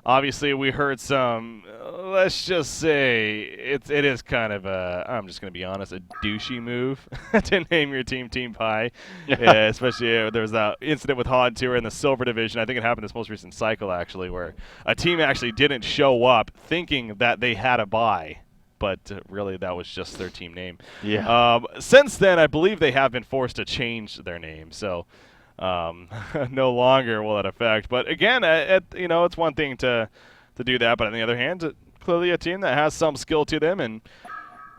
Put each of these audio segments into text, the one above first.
Obviously, we heard some. Let's just say it is kind of a. I'm just gonna be honest, a douchey move to name your team Team Pie, especially there was that incident with Han Tour in the Silver Division. I think it happened this most recent cycle actually, where a team actually didn't show up thinking that they had a bye. But really, that was just their team name. Yeah. Since then, I believe they have been forced to change their name. So no longer will it affect. But again, it's one thing to do that. But on the other hand, clearly a team that has some skill to them, and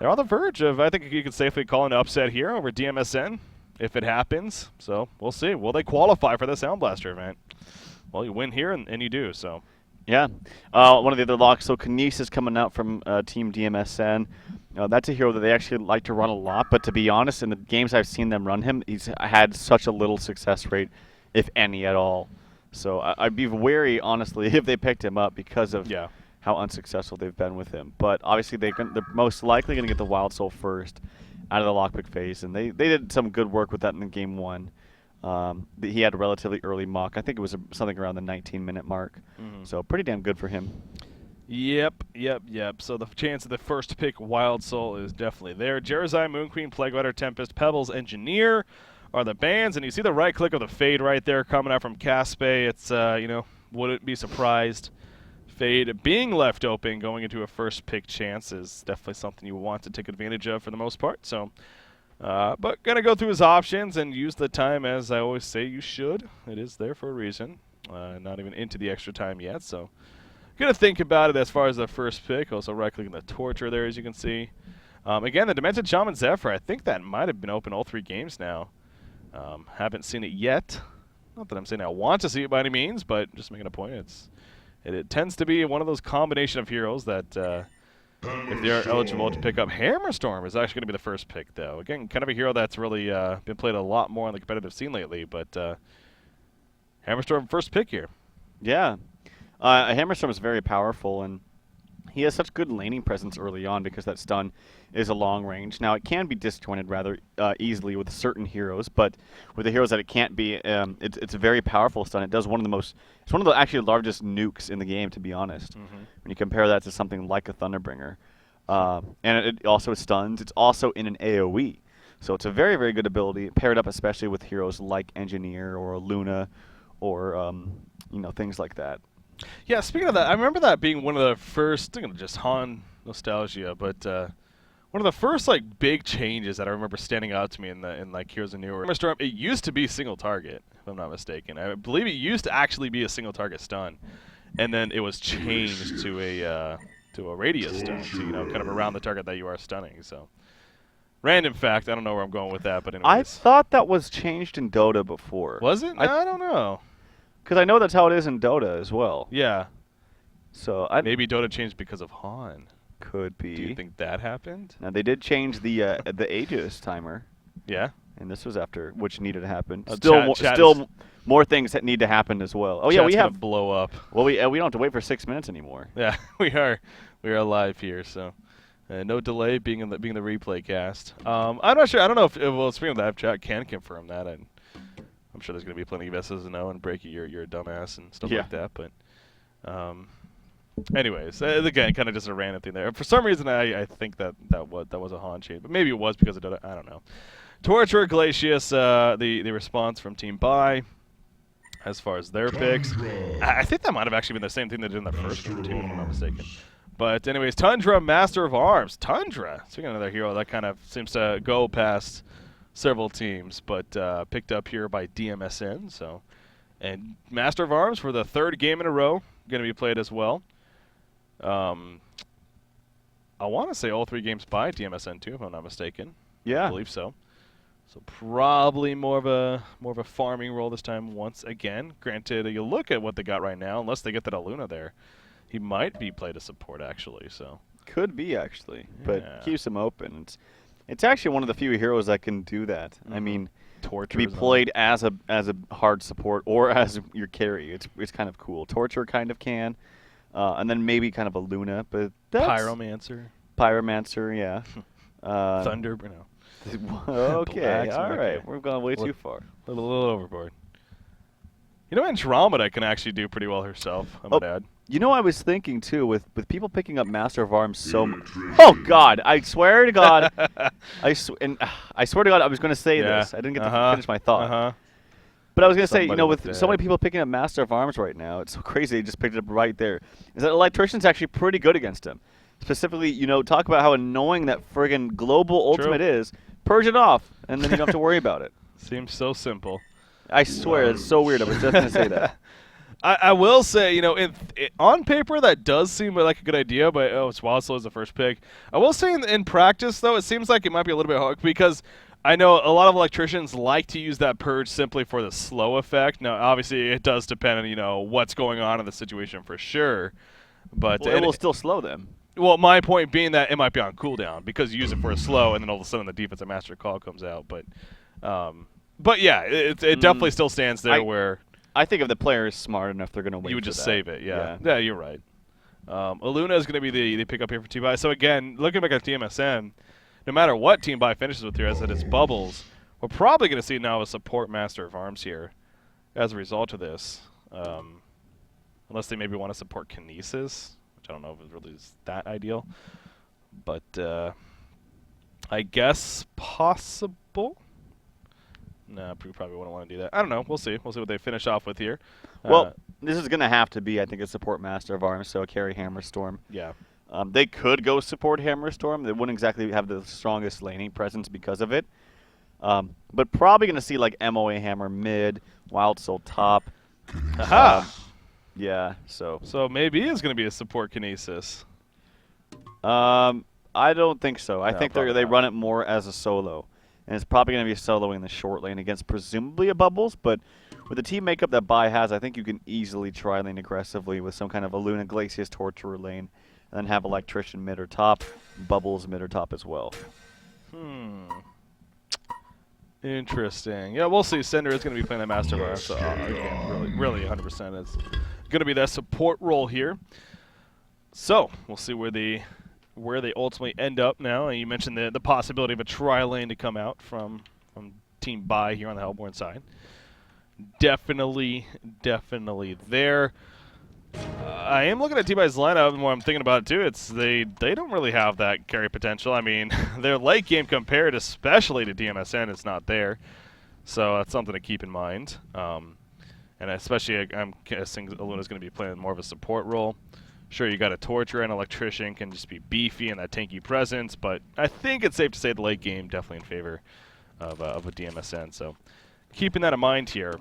they're on the verge of, I think you could safely call an upset here over DmSn if it happens. So we'll see. Will they qualify for the Sound Blaster event? Well, you win here, and you do. So. Yeah. One of the other locks, so Kinesis coming out from Team DmSn. That's a hero that they actually like to run a lot, but to be honest, in the games I've seen them run him, he's had such a little success rate, if any at all. So I'd be wary, honestly, if they picked him up because of how unsuccessful they've been with him. But obviously they're most likely going to get the Wild Soul first out of the lockpick phase, and they did some good work with that in game 1. He had a relatively early mock. I think it was something around the 19-minute mark. So pretty damn good for him. Yep. So the chance of the first pick Wild Soul is definitely there. Jerizai, Moon Queen, Plague Rider, Tempest, Pebbles, Engineer are the bans, and you see the right click of the Fade right there coming out from Caspe. It's wouldn't be surprised. Fade being left open going into a first pick chance is definitely something you want to take advantage of for the most part. So. But going to go through his options and use the time as I always say you should. It is there for a reason. Not even into the extra time yet, so going to think about it as far as the first pick. Also right-clicking the Torture there, as you can see. Again, the Demented Shaman Zephyr, I think that might have been open all 3 games now. Haven't seen it yet. Not that I'm saying I want to see it by any means, but just making a point. It tends to be one of those combination of heroes that... if they are eligible to pick up, Hammerstorm is actually going to be the first pick, though. Again, kind of a hero that's really been played a lot more on the competitive scene lately, but Hammerstorm first pick here. Yeah. Hammerstorm is very powerful, and he has such good laning presence early on because that stun is a long range. Now, it can be disjointed rather easily with certain heroes, but with the heroes that it can't be, it's a very powerful stun. It does it's one of the actually largest nukes in the game, to be honest, when you compare that to something like a Thunderbringer. And it also stuns. It's also in an AoE. So it's a very, very good ability, paired up especially with heroes like Engineer or Luna or things like that. Yeah, speaking of that, I remember that being one of the first, just Han nostalgia, but one of the first big changes that I remember standing out to me in Heroes of New Order. Storm, it used to be single target, if I'm not mistaken. I believe it used to actually be a single target stun, and then it was changed to a radius stun, so kind of around the target that you are stunning. So, random fact, I don't know where I'm going with that, but anyways. I thought that was changed in Dota before. Was it? I don't know. Because I know that's how it is in Dota as well. Yeah. So maybe Dota changed because of Han. Could be. Do you think that happened? Now they did change the Aegis timer. Yeah. And this was after which needed to happen. Still more things that need to happen as well. Oh yeah, we have blow up. Well, we don't have to wait for 6 minutes anymore. Yeah, we are live here, so no delay being the replay cast. I'm not sure. I don't know if speaking of that, chat can confirm that. I'm sure there's going to be plenty of S's and O and Breaky, you're a dumbass and stuff like that. But, anyways, again, kind of just a random thing there. For some reason, I think that was a Han change, but maybe it was because of Dota. I don't know. Torture, Glacius, the response from Team Bai as far as their picks. I think that might have actually been the same thing they did in the first round, too, if I'm not mistaken. But anyways, Tundra, Master of Arms. Tundra, speaking of another hero that kind of seems to go past several teams, but picked up here by DmSn. So, and Master of Arms for the 3rd game in a row, going to be played as well. I want to say all 3 games by DmSn too, if I'm not mistaken. Yeah, I believe so. So probably more of a farming role this time once again. Granted, you look at what they got right now, unless they get that Aluna there, he might be played as support actually. So could be actually, but keeps him open. It's actually one of the few heroes that can do that. I mean, Torture to be played as a hard support or as your carry. It's kind of cool. Torture kind of can, and then maybe kind of a Luna, but Pyromancer, yeah. Thunder, no. Okay, all right. We've gone way too far. A little overboard. Andromeda can actually do pretty well herself, I might add. You know, I was thinking too, with people picking up Master of Arms so much. Oh God! I swear to God, I swear to God, I was going to say this. I didn't get to finish my thought. But I was going to say, you know, with so many people picking up Master of Arms right now, it's so crazy. They just picked it up right there. Is that Electrician's actually pretty good against him? Specifically, you know, talk about how annoying that friggin' global ultimate is. Purge it off, and then you don't have to worry about it. Seems so simple. I swear, it's so weird. I was just going to say that. I will say, you know, on paper that does seem like a good idea, but it's Wild Soul as the first pick. I will say in practice, though, it seems like it might be a little bit hard because I know a lot of electricians like to use that purge simply for the slow effect. Now, obviously, it does depend on, you know, what's going on in the situation for sure. But well, it will still slow them. Well, my point being that it might be on cooldown because you use it for a slow, and then all of a sudden the defensive master call comes out. But yeah, it definitely still stands there where I think if the player is smart enough, they're going to wait. You would just that. save it. Yeah, you're right. Aluna is going to be the pickup here for team buy. So again, looking back at DmSn, no matter what team buy finishes with here, as it is bubbles, we're probably going to see now a support Master of Arms here as a result of this. Unless they maybe want to support Kinesis, which I don't know if it really is that ideal. But I guess possible. No, we probably wouldn't want to do that. I don't know. We'll see. We'll see what they finish off with here. Well, this is going to have to be, I think, a support Master of Arms, so a carry Hammerstorm. Yeah. They could go support Hammerstorm. They wouldn't exactly have the strongest laning presence because of it. But probably going to see, like, MOA Hammer mid, Wild Soul top. Aha! Yeah, so. So maybe it's going to be a support Kinesis. I don't think so. I No, think probably they not. run it more as a solo. And it's probably going to be a solo in the short lane against presumably a Bubbles, but with the team makeup that Bai has, I think you can easily tri-lane aggressively with some kind of a Luna Glacius Torturer lane, and then have Electrician mid or top, Bubbles mid or top as well. Interesting. Yeah, we'll see. Cinder is going to be playing the Master of Arms, so again, really 100% is going to be that support role here. So we'll see where they ultimately end up now. And you mentioned the possibility of a tri-lane to come out from Team Bai here on the Hellborne side. Definitely there. I am looking at Team Bai's lineup, and what I'm thinking about it too, it's they don't really have that carry potential. I mean, their late game compared, especially to DmSn, is not there. So that's something to keep in mind. And especially, I'm guessing Aluna's going to be playing more of a support role. Sure, you got a Torturer and Electrician can just be beefy and that tanky presence, but I think it's safe to say the late game definitely in favor of a DmSn. So keeping that in mind here,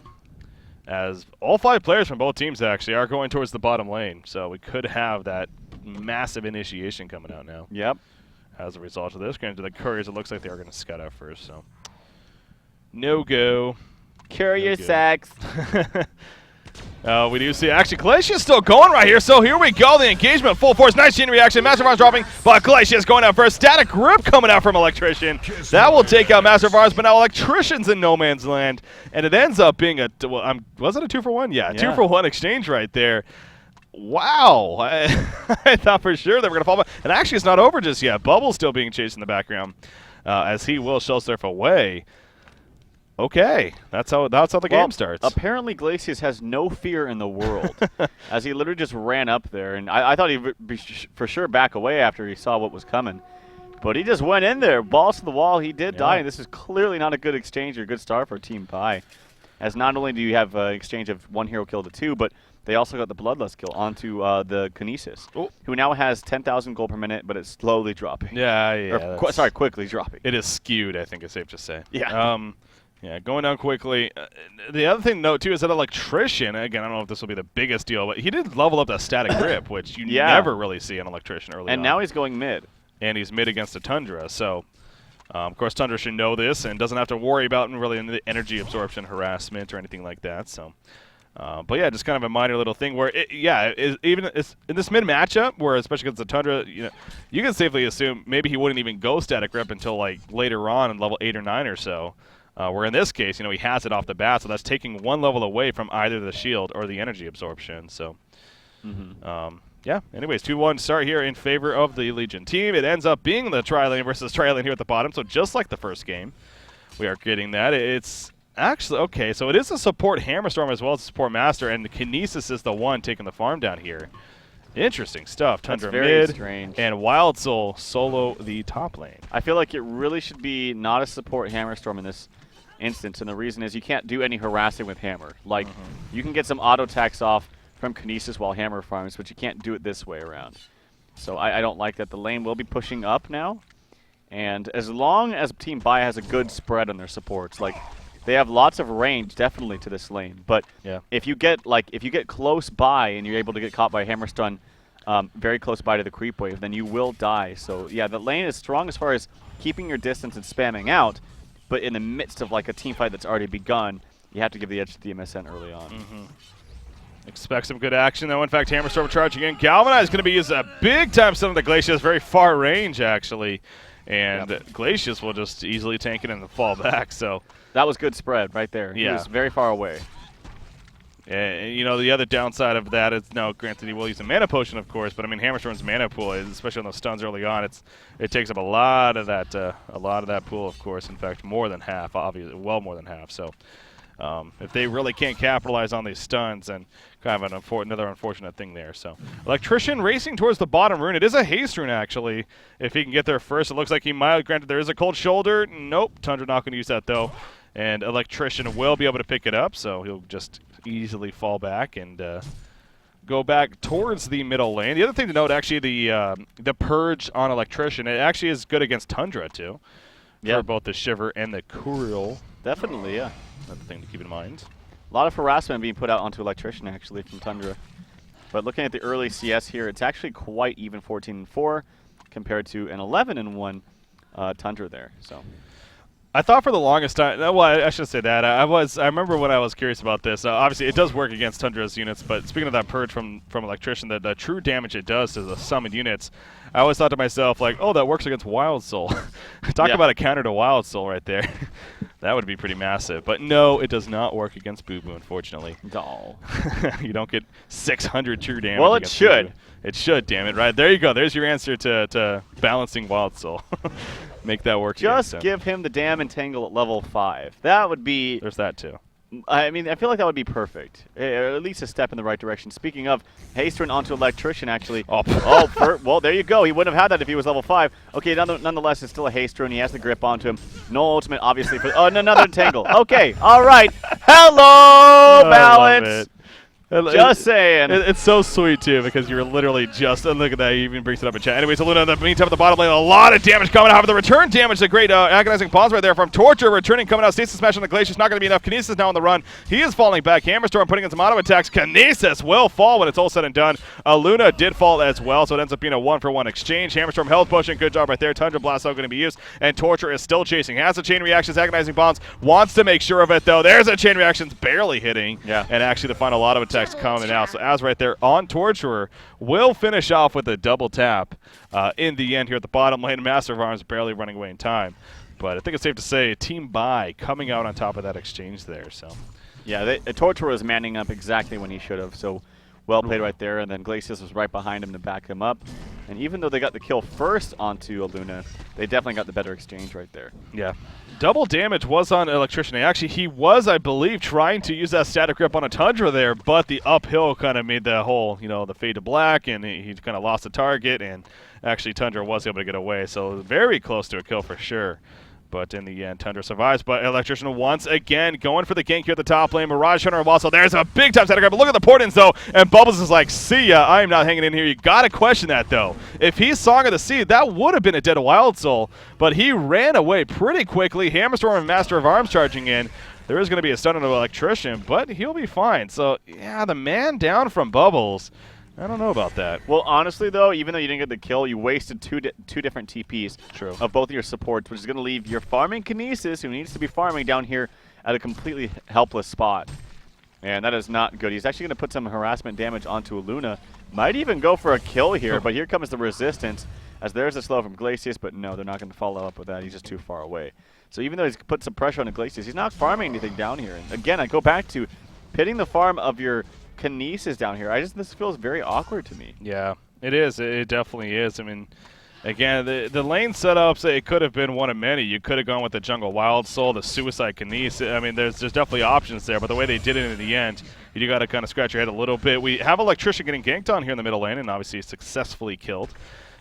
as all 5 players from both teams actually are going towards the bottom lane, so we could have that massive initiation coming out now. Yep. As a result of this, going to the Couriers, it looks like they are going to scout out first. So no go. Courier sacks. We do see, actually, Glacia's still going right here, so here we go, the engagement, full force, nice chain reaction, Master of Arms dropping, but Glacia's going out first, static grip coming out from Electrician, that will take out Master of Arms, but now Electrician's in no man's land, and it ends up being was it a 2-for-1? Yeah, 2-for-1 exchange right there. Wow, I thought for sure they were going to fall back, and actually it's not over just yet, Bubble's still being chased in the background, as he will shell surf away. Okay, that's how the game starts. Apparently, Glacius has no fear in the world, as he literally just ran up there, and I thought he'd be for sure back away after he saw what was coming, but he just went in there, balls to the wall. He did die, and this is clearly not a good exchange or good start for Team Pi, as not only do you have an exchange of 1 hero kill to 2, but they also got the Bloodlust kill onto the Kinesis, who now has 10,000 gold per minute, but it's slowly dropping. Yeah. Sorry, quickly dropping. It is skewed, I think it's safe to say. Yeah. Yeah, going down quickly. The other thing to note, too, is that Electrician, again, I don't know if this will be the biggest deal, but he did level up that static grip, which you never really see an Electrician early on. And now he's going mid. And he's mid against a Tundra, so of course Tundra should know this and doesn't have to worry about really the energy absorption harassment or anything like that. So, but yeah, just kind of a minor little thing where, even in this mid matchup, where especially against the Tundra, you can safely assume maybe he wouldn't even go static grip until like later on in level 8 or 9 or so. Where in this case, he has it off the bat, so that's taking 1 level away from either the shield or the energy absorption. So, yeah. Anyways, 2-1 start here in favor of the Legion team. It ends up being the tri-lane versus tri-lane here at the bottom. So just like the first game, we are getting that. It's Actually, okay, so it is a support Hammerstorm as well as a support Master, and the Kinesis is the one taking the farm down here. Interesting stuff. Tundra That's very mid, strange. and Wild Soul solo the top lane. I feel like it really should be not a support Hammerstorm in this instance, and the reason is you can't do any harassing with Hammer. Like, you can get some auto attacks off from Kinesis while Hammer farms, but you can't do it this way around. So I don't like that. The lane will be pushing up now, and as long as Team Bai has a good spread on their supports, like, they have lots of range, definitely, to this lane. But if you get close by and you're able to get caught by Hammer Stun very close by to the creep wave, then you will die. So yeah, the lane is strong as far as keeping your distance and spamming out. But in the midst of like a team fight that's already begun, you have to give the edge to DmSn early on. Expect some good action, though. In fact, Hammerstorm charging in. Galvanize is going to be used a big-time stun on the Glacius, very far range, actually. And Glacius will just easily tank it and fall back, so... That was good spread right there. Yeah. He was very far away. And, you know, the other downside of that is, now, granted, he will use a mana potion, of course, but I mean, Hammerstorm's mana pool, especially on those stuns early on, it takes up a lot of that pool, of course. In fact, more than half, obviously, well more than half. So, if they really can't capitalize on these stuns, then kind of another unfortunate thing there. So, Electrician racing towards the bottom rune. It is a haste rune, actually. If he can get there first, it looks like he might. Granted, there is a cold shoulder. Nope, Tundra not going to use that though. And Electrician will be able to pick it up, so he'll just easily fall back and go back towards the middle lane. The other thing to note, actually, the Purge on Electrician, it actually is good against Tundra, too. Yeah. For both the Shiver and the Couriel. Definitely, yeah. Another thing to keep in mind. A lot of harassment being put out onto Electrician, actually, from Tundra. But looking at the early CS here, it's actually quite even 14-4 compared to an 11-1 Tundra there. So. I thought for the longest time, well, I should say that. I remember when I was curious about this. Obviously, it does work against Tundra's units, but speaking of that Purge from Electrician, the true damage it does to the summoned units, I always thought to myself, like, oh, that works against Wild Soul. Talk about a counter to Wild Soul right there. That would be pretty massive. But no, it does not work against Boo Boo, unfortunately. Doll. You don't get 600 true damage. Well, it should. Boo Boo. It should, damn it. Right, there you go. There's your answer to balancing Wild Soul. Make that work. Just give him the Dam Entangle at level 5. That would be... There's that, too. I mean, I feel like that would be perfect. At least a step in the right direction. Speaking of, haste rune onto Electrician, actually. Well, there you go. He wouldn't have had that if he was level 5. Okay, nonetheless, it's still a haste rune. He has the grip onto him. No ultimate, obviously. Oh, and another Entangle. Okay, all right. Hello, Balance. Just saying. It's so sweet, too, because you're literally just... And look at that. He even brings it up in chat. Anyways, Luna in the meantime at the bottom lane. A lot of damage coming out. The return damage, the great agonizing pause right there from Torture. Returning coming out. Stasis Smash on the Glacier. Not going to be enough. Kinesis now on the run. He is falling back. Hammerstorm putting in some auto attacks. Kinesis will fall when it's all said and done. Luna did fall as well, so it ends up being a 1-for-1 exchange. Hammerstorm health potion. Good job right there. Tundra Blast going to be used. And Torture is still chasing. Has the chain reactions. Agonizing bombs. Wants to make sure of it, though. There's a chain reactions barely hitting. Yeah. And actually the final auto attacks coming out. So as right there on Torturer will finish off with a double tap in the end here at the bottom lane. Master of Arms barely running away in time. But I think it's safe to say Team Bai coming out on top of that exchange there. So, yeah, Torturer was manning up exactly when he should have. So well played right there. And then Glacius was right behind him to back him up. And even though they got the kill first onto Luna, they definitely got the better exchange right there. Yeah. Double damage was on Electrician. Actually, he was, I believe, trying to use that static grip on a Tundra there, but the uphill kind of made the whole, the fade to black, and he kind of lost the target, and actually Tundra was able to get away. So very close to a kill for sure. But in the end, Tundra survives. But Electrician once again going for the gank here at the top lane. Mirage Hunter also. There's a big time static grab. But look at the port-ins, though. And Bubbles is like, see ya. I am not hanging in here. You got to question that, though. If he's Song of the Sea, that would have been a dead Wild Soul. But he ran away pretty quickly. Hammerstorm and Master of Arms charging in. There is going to be a stun on the Electrician, but he'll be fine. So, yeah, the man down from Bubbles. I don't know about that. Well, honestly, though, even though you didn't get the kill, you wasted two different TPs of both of your supports, which is going to leave your farming Kinesis, who needs to be farming down here, at a completely helpless spot. And that is not good. He's actually going to put some harassment damage onto Luna. Might even go for a kill here, but here comes the resistance, as there's a slow from Glacius, but no, they're not going to follow up with that. He's just too far away. So even though he's put some pressure on the Glacius, he's not farming anything down here. And again, I go back to pitting the farm of your Kinesis down here. This feels very awkward to me. Yeah, it is. It definitely is. I mean, Again, the lane setups, it could have been one of many. You could have gone with the Jungle Wild Soul, the Suicide Kinesis. I mean, there's definitely options there, but the way they did it in the end, you got to kind of scratch your head a little bit. We have Electrician getting ganked on here in the middle lane, and obviously successfully killed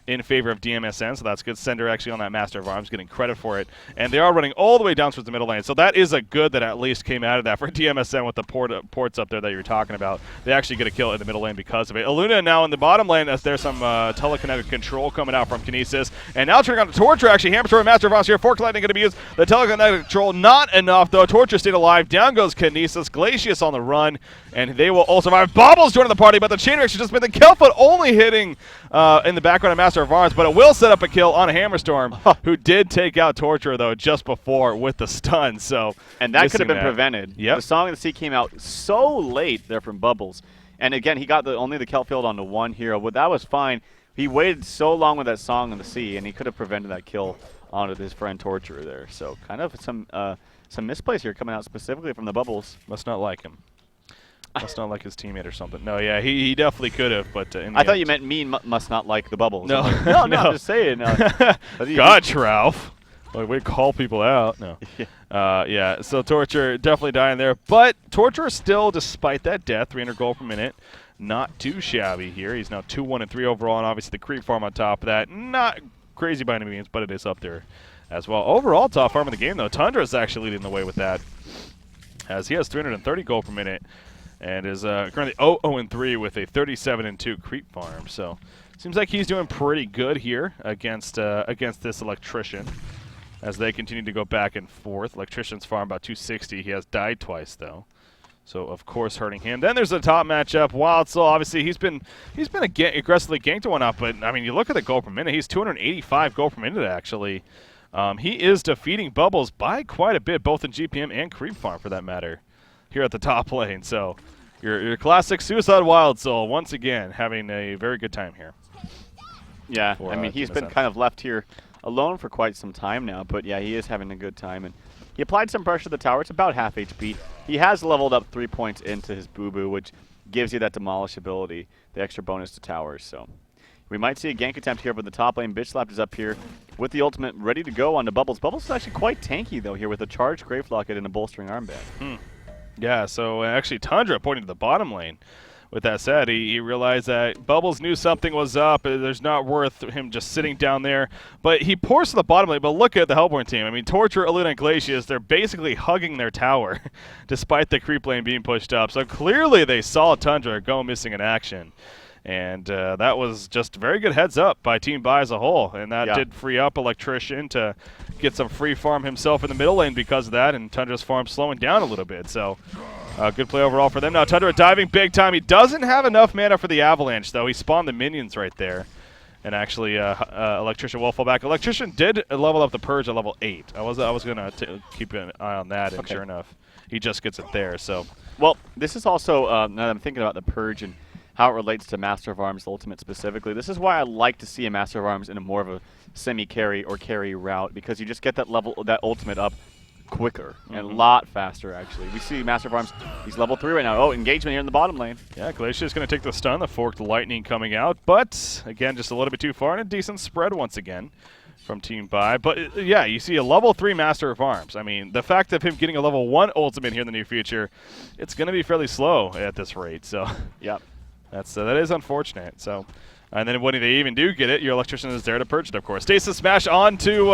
in favor of DmSn, so that's good. Sender actually on that Master of Arms, getting credit for it. And they are running all the way down towards the middle lane, so that is a good that at least came out of that for DmSn with the ports up there that you're talking about. They actually get a kill in the middle lane because of it. Illuna now in the bottom lane, as there's some telekinetic control coming out from Kinesis. And now turning on the Torture, actually. Hammer Master of Arms here. Fork Lightning going to be used. The telekinetic control, not enough, though. Torture stayed alive. Down goes Kinesis. Glacius on the run, and they will all survive. Bobbles joining the party, but the chain reaction just been the kill foot only hitting in the background of Master of Arms, but it will set up a kill on a Hammerstorm, who did take out Torture, though, just before with the stun. So, and that could have been prevented. Yep. The Song of the Sea came out so late there from Bubbles. And again, he got only the kill field on the one hero, but that was fine. He waited so long with that Song of the Sea, and he could have prevented that kill onto his friend Torture there. So kind of some misplays here coming out specifically from the Bubbles. Must not like him. Must not like his teammate or something. No, yeah, he definitely could have, but in the I thought end. you meant me must not like the Bubbles. No, like, no, I'm just saying. God, Shrouf. Like, we call people out. No. Yeah, so Torture definitely dying there. But Torture still, despite that death, 300 gold per minute, not too shabby here. He's now 2-1-3 overall, and obviously the creep farm on top of that. Not crazy by any means, but it is up there as well. Overall, top farm in the game, though. Tundra is actually leading the way with that, as he has 330 gold per minute and is currently 0-3 with a 37-2 creep farm. So seems like he's doing pretty good here against this Electrician, as they continue to go back and forth. Electrician's farm about 260. He has died twice, though, so of course hurting him. Then there's the top matchup. Wild Soul, obviously he's been aggressively ganked one up, but I mean, you look at the gold per minute. He's 285 gold per minute actually. He is defeating Bubbles by quite a bit, both in GPM and creep farm for that matter, here at the top lane. So your classic Suicide Wild Soul once again having a very good time here. Yeah, for, I mean, he's been kind of left here alone for quite some time now, but yeah, he is having a good time. And he applied some pressure to the tower. It's about half HP. He has leveled up 3 points into his Boo-Boo, which gives you that demolish ability, the extra bonus to towers. So we might see a gank attempt here, but the top lane Bitch Slapped is up here with the ultimate ready to go onto Bubbles. Bubbles is actually quite tanky, though, here with a charged Grave Locket and a bolstering armband. Yeah, so actually Tundra pointing to the bottom lane. With that said, he realized that Bubbles knew something was up. There's not worth him just sitting down there. But he pours to the bottom lane. But look at the Hellborne team. I mean, Torture, Illuna, and Glacius, they're basically hugging their tower despite the creep lane being pushed up. So clearly they saw Tundra go missing in action. And that was just very good heads up by Team Buy as a whole. And that did free up Electrician to get some free farm himself in the middle lane because of that. And Tundra's farm slowing down a little bit. So good play overall for them. Now Tundra diving big time. He doesn't have enough mana for the Avalanche, though. He spawned the minions right there. And actually, Electrician will fall back. Electrician did level up the Purge at level 8. I was going to keep an eye on that, and sure enough, he just gets it there. So, well, this is also, now that I'm thinking about the Purge and how it relates to Master of Arms Ultimate specifically, this is why I like to see a Master of Arms in a more of a semi-carry or carry route, because you just get that Ultimate up quicker and a lot faster, actually. We see Master of Arms, he's level 3 right now. Oh, engagement here in the bottom lane. Yeah, Glacier is going to take the stun, the Forked Lightning coming out, but again, just a little bit too far, and a decent spread once again from Team Buy. But yeah, you see a level 3 Master of Arms. I mean, the fact of him getting a level 1 ultimate here in the near future, it's going to be fairly slow at this rate. So yep. That is unfortunate. So, and then when they even do get it, your Electrician is there to purge it, of course. Stasis Smash onto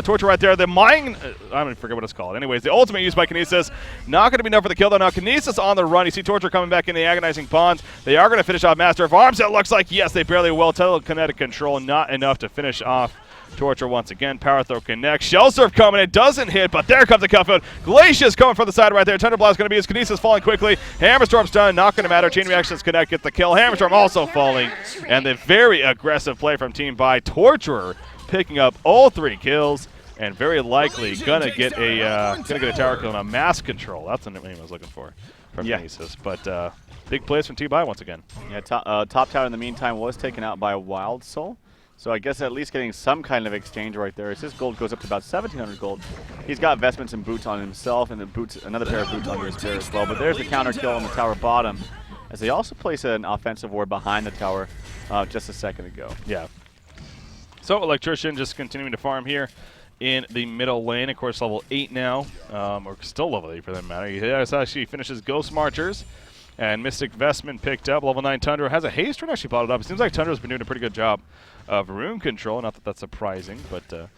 Torture right there. The Mine, I don't forget what it's called. Anyways, the ultimate used by Kinesis. Not going to be enough for the kill, though. Now, Kinesis on the run. You see Torture coming back in the Agonizing Bonds. They are going to finish off Master of Arms. It looks like, yes, they barely will. Telekinetic control, not enough to finish off Torture once again. Power Throw connects. Shell Surf coming. It doesn't hit, but there comes the kill field. Glacius coming from the side right there. Thunderblast going to be his Kinesis falling quickly. Hammerstorm's done. Not going to matter. Chain Reactions connect. Get the kill. Hammerstorm also falling. And the very aggressive play from Team Buy. Torturer picking up all 3 kills and very likely gonna get a tower kill and a mass control. That's the name I was looking for from Kinesis. But big plays from Team Buy once again. Yeah, top tower in the meantime was taken out by Wild Soul. So I guess at least getting some kind of exchange right there. As his gold goes up to about 1,700 gold. He's got vestments and boots on himself, and then another pair of boots under his pair as well. But there's the counter kill on the tower bottom, as they also place an offensive ward behind the tower just a second ago. Yeah. So Electrician just continuing to farm here in the middle lane. Of course, level 8 now, or still level 8 for that matter. He actually finishes Ghost Marchers. And Mystic Vestment picked up. Level 9 Tundra has a haste rune actually bottled up. It seems like Tundra's been doing a pretty good job of rune control. Not that that's surprising, but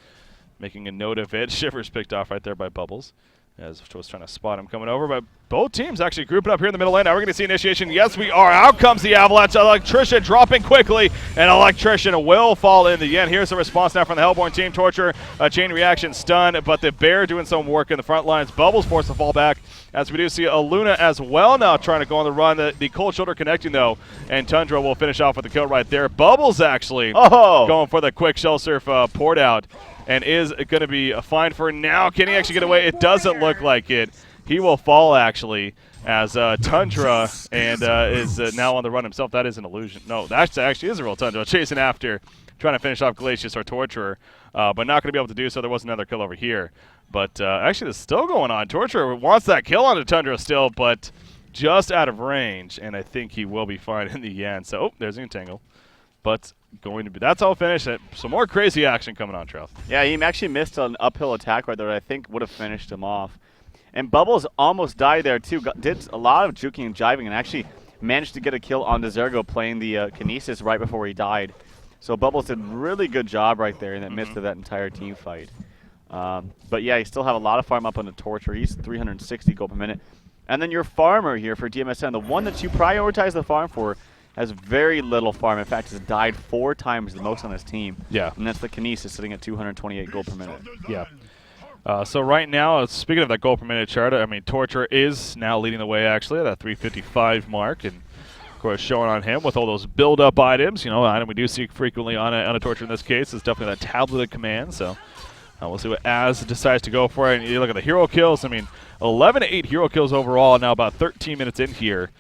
making a note of it. Shivers picked off right there by Bubbles, as was trying to spot him coming over. But both teams actually grouping up here in the middle lane. Now we're going to see initiation. Yes, we are. Out comes the Avalanche. Electrician dropping quickly, and Electrician will fall in the end. Here's the response now from the Hellborne team. Torture, chain reaction, stun, but the Bear doing some work in the front lines. Bubbles forced to fall back, as we do see a Luna as well now trying to go on the run. The cold shoulder connecting, though, and Tundra will finish off with the kill right there. Bubbles actually going for the quick shell surf port out, and is going to be fined for now. Can he actually get away? It doesn't look like it. He will fall, actually, as Tundra and is now on the run himself. That is an illusion. No, that actually is a real Tundra. Chasing after, trying to finish off Glacius, our Torturer, but not going to be able to do so. There was another kill over here. But actually, this is still going on. Torturer wants that kill on the Tundra still, but just out of range, and I think he will be fine in the end. So, there's the entangle. But going to be, that's all finished. Some more crazy action coming on, Trail. Yeah, he actually missed an uphill attack right there that I think would have finished him off. And Bubbles almost died there, too. Did a lot of juking and jiving and actually managed to get a kill on Zergo playing the Kinesis right before he died. So Bubbles did a really good job right there in the midst of that entire team fight. But yeah, you still have a lot of farm up on the Torture. He's 360 gold per minute. And then your farmer here for DmSn, the one that you prioritize the farm for, has very little farm. In fact, has died 4 times the most on his team. Yeah. And that's the Kinesis sitting at 228 gold per minute. Yeah. So right now, speaking of that gold per minute chart, I mean, Torture is now leading the way, actually, at that 355 mark. And, of course, showing on him with all those build-up items. You know, item we do see frequently on a Torture in this case is definitely that tablet of command. So we'll see what Az decides to go for. And you look at the hero kills. I mean, 11 to 8 hero kills overall, now about 13 minutes in here,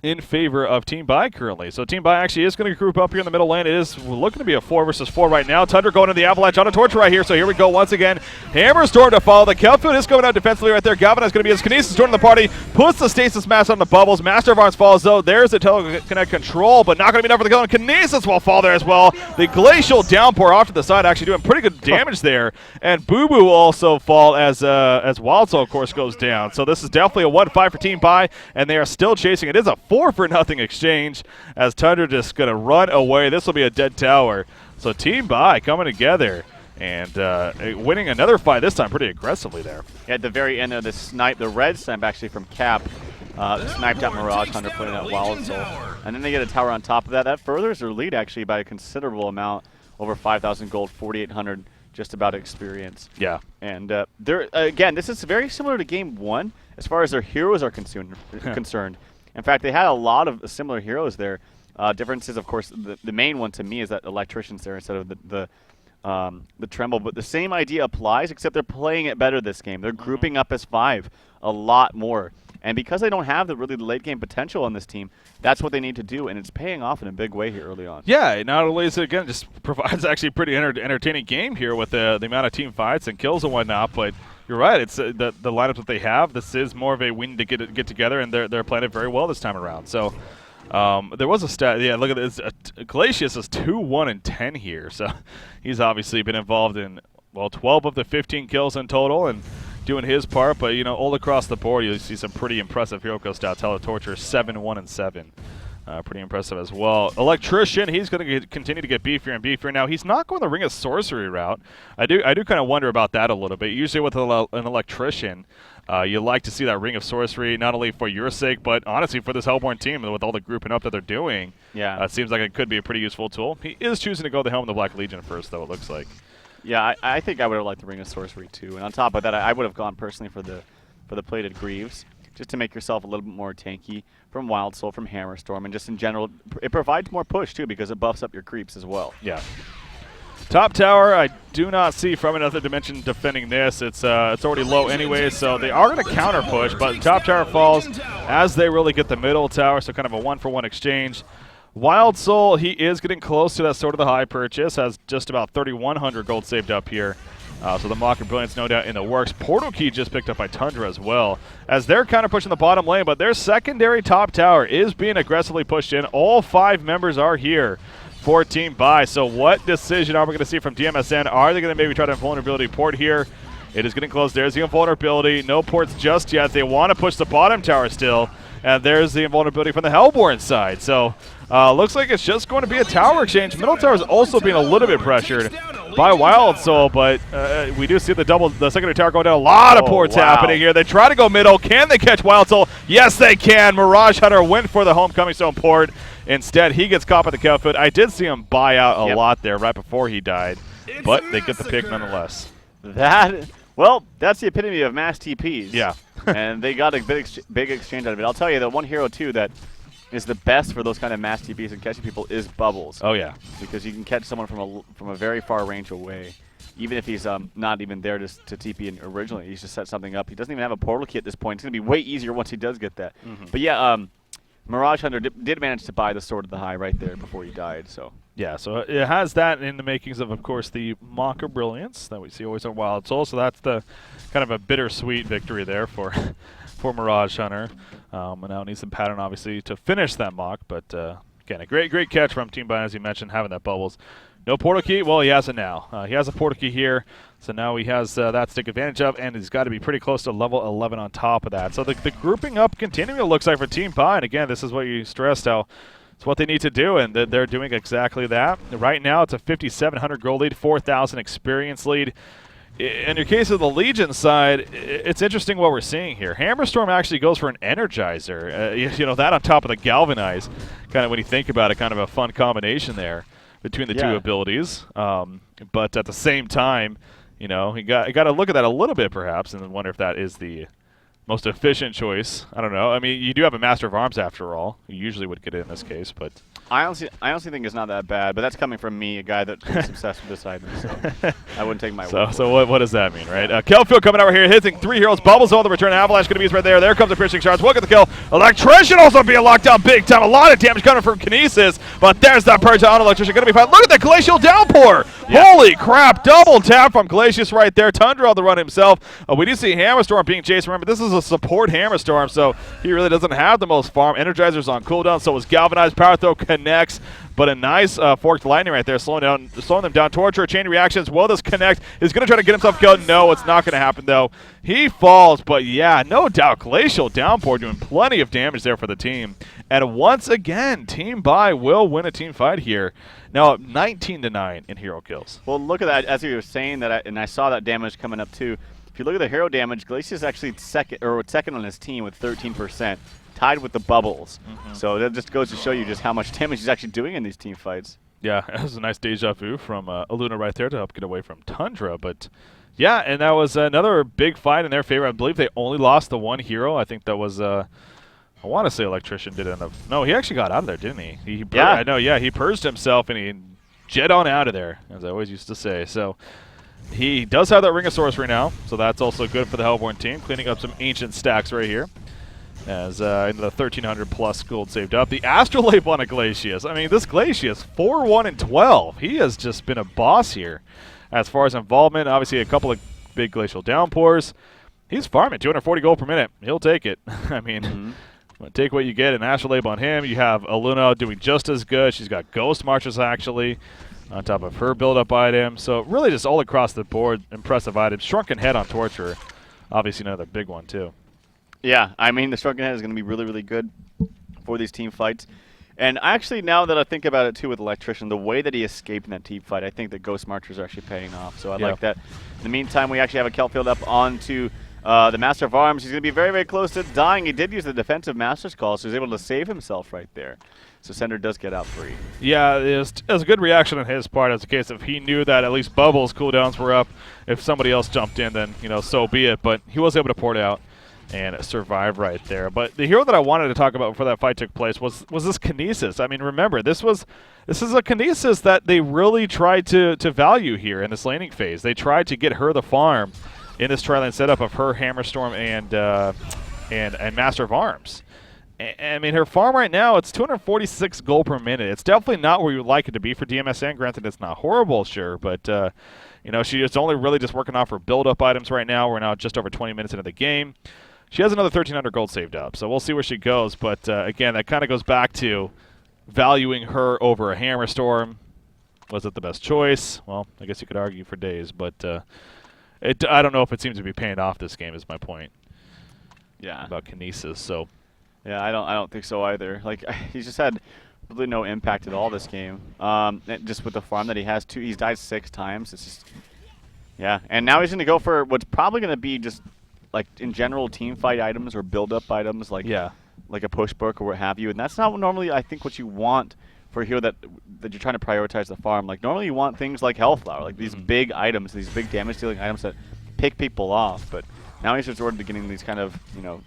in favor of Team Bai currently. So Team Bai actually is going to group up here in the middle lane. It is looking to be a 4 versus 4 right now. Tundra going to the Avalanche on a Torture right here. So here we go once again. Hammerstorm to follow. The Kelfield is going out defensively right there. Galvanize going to be his Kinesis joining the party. Puts the Stasis Mask on the Bubbles. Master of Arms falls though. There's the Teleconnect control, but not going to be enough for the kill. And Kinesis will fall there as well. The Glacial Downpour off to the side, actually doing pretty good damage there. And Boo Boo will also fall as Wild Soul, of course, goes down. So this is definitely a 1-5 for Team Bai, and they are still chasing. It is a 4-for-0 exchange, as Tundra just going to run away. This will be a dead tower. So Team Bai coming together and winning another fight, this time pretty aggressively there. Yeah, at the very end of the red snipe actually from Cap, sniped out Mirage Hunter, putting out Wild Soul. And then they get a tower on top of that. That furthers their lead actually by a considerable amount, over 5,000 gold, 4,800 just about experience. Yeah. And again, this is very similar to Game 1 as far as their heroes are concerned. In fact, they had a lot of similar heroes there. Differences, of course, the main one to me is that Electrician's there instead of the Tremble. But the same idea applies, except they're playing it better this game. They're grouping up as 5 a lot more. And because they don't have the late game potential on this team, that's what they need to do, and it's paying off in a big way here early on. Yeah, not only is it, again, just provides actually a pretty entertaining game here with the amount of team fights and kills and whatnot, but you're right. It's the lineup that they have. This is more of a win to get together, and they're playing it very well this time around. So there was a stat. Yeah, look at this. Glacius is 2-1-10 here. So he's obviously been involved in 12 of the 15 kills in total, and doing his part. But you know, all across the board, you see some pretty impressive hero kill stats. Torture 7-1-7. Pretty impressive as well. Electrician, he's going to continue to get beefier and beefier. Now, he's not going the Ring of Sorcery route. I do kind of wonder about that a little bit. Usually with an Electrician, you like to see that Ring of Sorcery, not only for your sake, but honestly for this Hellborne team with all the grouping up that they're doing. Yeah. It seems like it could be a pretty useful tool. He is choosing to go the Helm of the Black Legion first, though, it looks like. Yeah, I think I would have liked the Ring of Sorcery, too. And on top of that, I would have gone personally for the Plated Greaves, just to make yourself a little bit more tanky from Wild Soul, from Hammerstorm, and just in general, it provides more push, too, because it buffs up your creeps as well. Yeah. Top tower, I do not see from another dimension defending this. It's already low anyway, so they are going to counter push, but top tower falls as they really get the middle tower, so kind of a 1-for-1 exchange. Wild Soul, he is getting close to that Sword of the High purchase, has just about 3,100 gold saved up here. So the Mock and Brilliance no doubt in the works. Portal Key just picked up by Tundra as well, as they're kind of pushing the bottom lane, but their secondary top tower is being aggressively pushed in. All 5 members are here for Team Buy. So what decision are we going to see from DmSn? Are they going to maybe try to invulnerability port here? It is getting close. There's the invulnerability. No ports just yet. They want to push the bottom tower still. And there's the invulnerability from the Hellborne side. So looks like it's just going to be a tower exchange. Middle tower is also being a little bit pressured by Wild Soul, but we do see the secondary tower going down. A lot of ports happening here. They try to go middle. Can they catch Wild Soul? Yes, they can. Mirage Hunter went for the homecoming stone port. Instead, he gets caught by the Cowfoot. I did see him buy out a lot there right before he died, but they get the pick nonetheless. Well, that's the epitome of mass TPs. Yeah. And they got a big exchange out of it. I'll tell you, the one hero, too, that is the best for those kind of mass TPs and catching people is Bubbles. Oh, yeah. Because you can catch someone from a very far range away, even if he's not even there to TP in originally. He's just set something up. He doesn't even have a portal key at this point. It's going to be way easier once he does get that. But, yeah, Mirage Hunter did manage to buy the Sword of the High right there before he died, so... Yeah, so it has that in the makings of course, the Mock of Brilliance that we see always on Wild Soul. So that's the kind of a bittersweet victory there for Mirage Hunter. And now it needs some pattern, obviously, to finish that Mock. But, again, a great catch from Team Buy, as you mentioned, having that Bubbles. No portal key? Well, he has it now. He has a portal key here, so now he has that to take advantage of, and he's got to be pretty close to level 11 on top of that. So the grouping up continuing, it looks like, for Team Buy. And, again, this is what you stressed, how it's what they need to do, and they're doing exactly that. Right now, it's a 5,700 gold lead, 4,000 experience lead. In your case of the Legion side, it's interesting what we're seeing here. Hammerstorm actually goes for an Energizer. You know, that on top of the Galvanize, kind of when you think about it, kind of a fun combination there between the two abilities. But at the same time, you know, you got to look at that a little bit perhaps and wonder if that is the most efficient choice. I don't know. I mean, you do have a Master of Arms after all. You usually would get it in this case, but I honestly think it's not that bad, but that's coming from me, a guy that is obsessed with this item, so I wouldn't take my word. So what does that mean, right? Kelfield coming over here, hitting 3 heroes. Bubbles on the return. Avalanche going to be used right there. There comes the piercing shards. Look at the kill. Electrician also being locked down big time. A lot of damage coming from Kinesis, but there's that purge on Electrician. Going to be fine. Look at the Glacial Downpour. Yeah. Holy crap. Double tap from Glacius right there. Tundra on the run himself. We do see Hammerstorm being chased. Remember, this is a support Hammerstorm, so he really doesn't have the most farm. Energizer's on cooldown, so is Galvanized. Power Throw connects. But a nice forked lightning right there, slowing them down. Torture, chain reactions. Will this connect? He's going to try to get himself killed. No, it's not going to happen, though. He falls, but yeah, no doubt. Glacial Downpour doing plenty of damage there for the team. And once again, Team Buy will win a team fight here. Now, 19-9 in hero kills. Well, look at that. As you were saying that, and I saw that damage coming up, too. If you look at the hero damage, Glacius is actually second on his team with 13%. Tied with the Bubbles. So that just goes to show you just how much damage he's actually doing in these team fights. Yeah, that was a nice deja vu from Aluna right there to help get away from Tundra. But yeah, and that was another big fight in their favor. I believe they only lost the one hero. I think that was, I want to say Electrician did end up. No, he actually got out of there, didn't he? I know, yeah, he purged himself and he jet on out of there, as I always used to say. So he does have that Ring of Sorcery now, so that's also good for the Hellborne team, cleaning up some ancient stacks right here. As into the 1,300 plus gold saved up. The Astrolabe on a Glacius. I mean, this Glacius, 4-1-12. He has just been a boss here. As far as involvement, obviously a couple of big Glacial Downpours. He's farming 240 gold per minute. He'll take it. I mean, take what you get. An Astrolabe on him. You have Aluna doing just as good. She's got Ghost Marchers, actually, on top of her build-up item. So really just all across the board, impressive items. Shrunken Head on Torture. Obviously another big one, too. Yeah, I mean, the Shrunken Head is going to be really, really good for these team fights. And actually, now that I think about it, too, with Electrician, the way that he escaped in that team fight, I think that Ghost Marchers are actually paying off. So I like that. In the meantime, we actually have a Kelfield up onto the Master of Arms. He's going to be very, very close to dying. He did use the defensive Master's Call, so he's able to save himself right there. So Sender does get out free. Yeah, it was a good reaction on his part, as a case of he knew that at least Bubbles' cooldowns were up. If somebody else jumped in, then, you know, so be it. But he was able to port out and survive right there. But the hero that I wanted to talk about before that fight took place was this Kinesis. I mean, remember, this is a Kinesis that they really tried to value here in this laning phase. They tried to get her the farm in this tri-lane setup of her Hammerstorm and Master of Arms. I mean, her farm right now, it's 246 gold per minute. It's definitely not where you would like it to be for DmSn. Granted, it's not horrible, sure, but you know, she is only really just working off her build-up items right now. We're now just over 20 minutes into the game. She has another 1,300 gold saved up, so we'll see where she goes. But again, that kind of goes back to valuing her over a Hammer Storm. Was it the best choice? Well, I guess you could argue for days, but I don't know if it seems to be paying off this game is my point. Yeah. About Kinesis, so. Yeah, I don't think so either. Like, he's just had really no impact at all this game. Just with the farm that he has, he's died 6 times. It's just, yeah. And now he's going to go for what's probably going to be just, like, in general, team fight items or build-up items, like a push book or what have you. And that's not normally, I think, what you want for a hero that you're trying to prioritize the farm. Like, normally you want things like Hellflower, like these big items, these big damage-dealing items that pick people off. But now he's resorted to getting these kind of,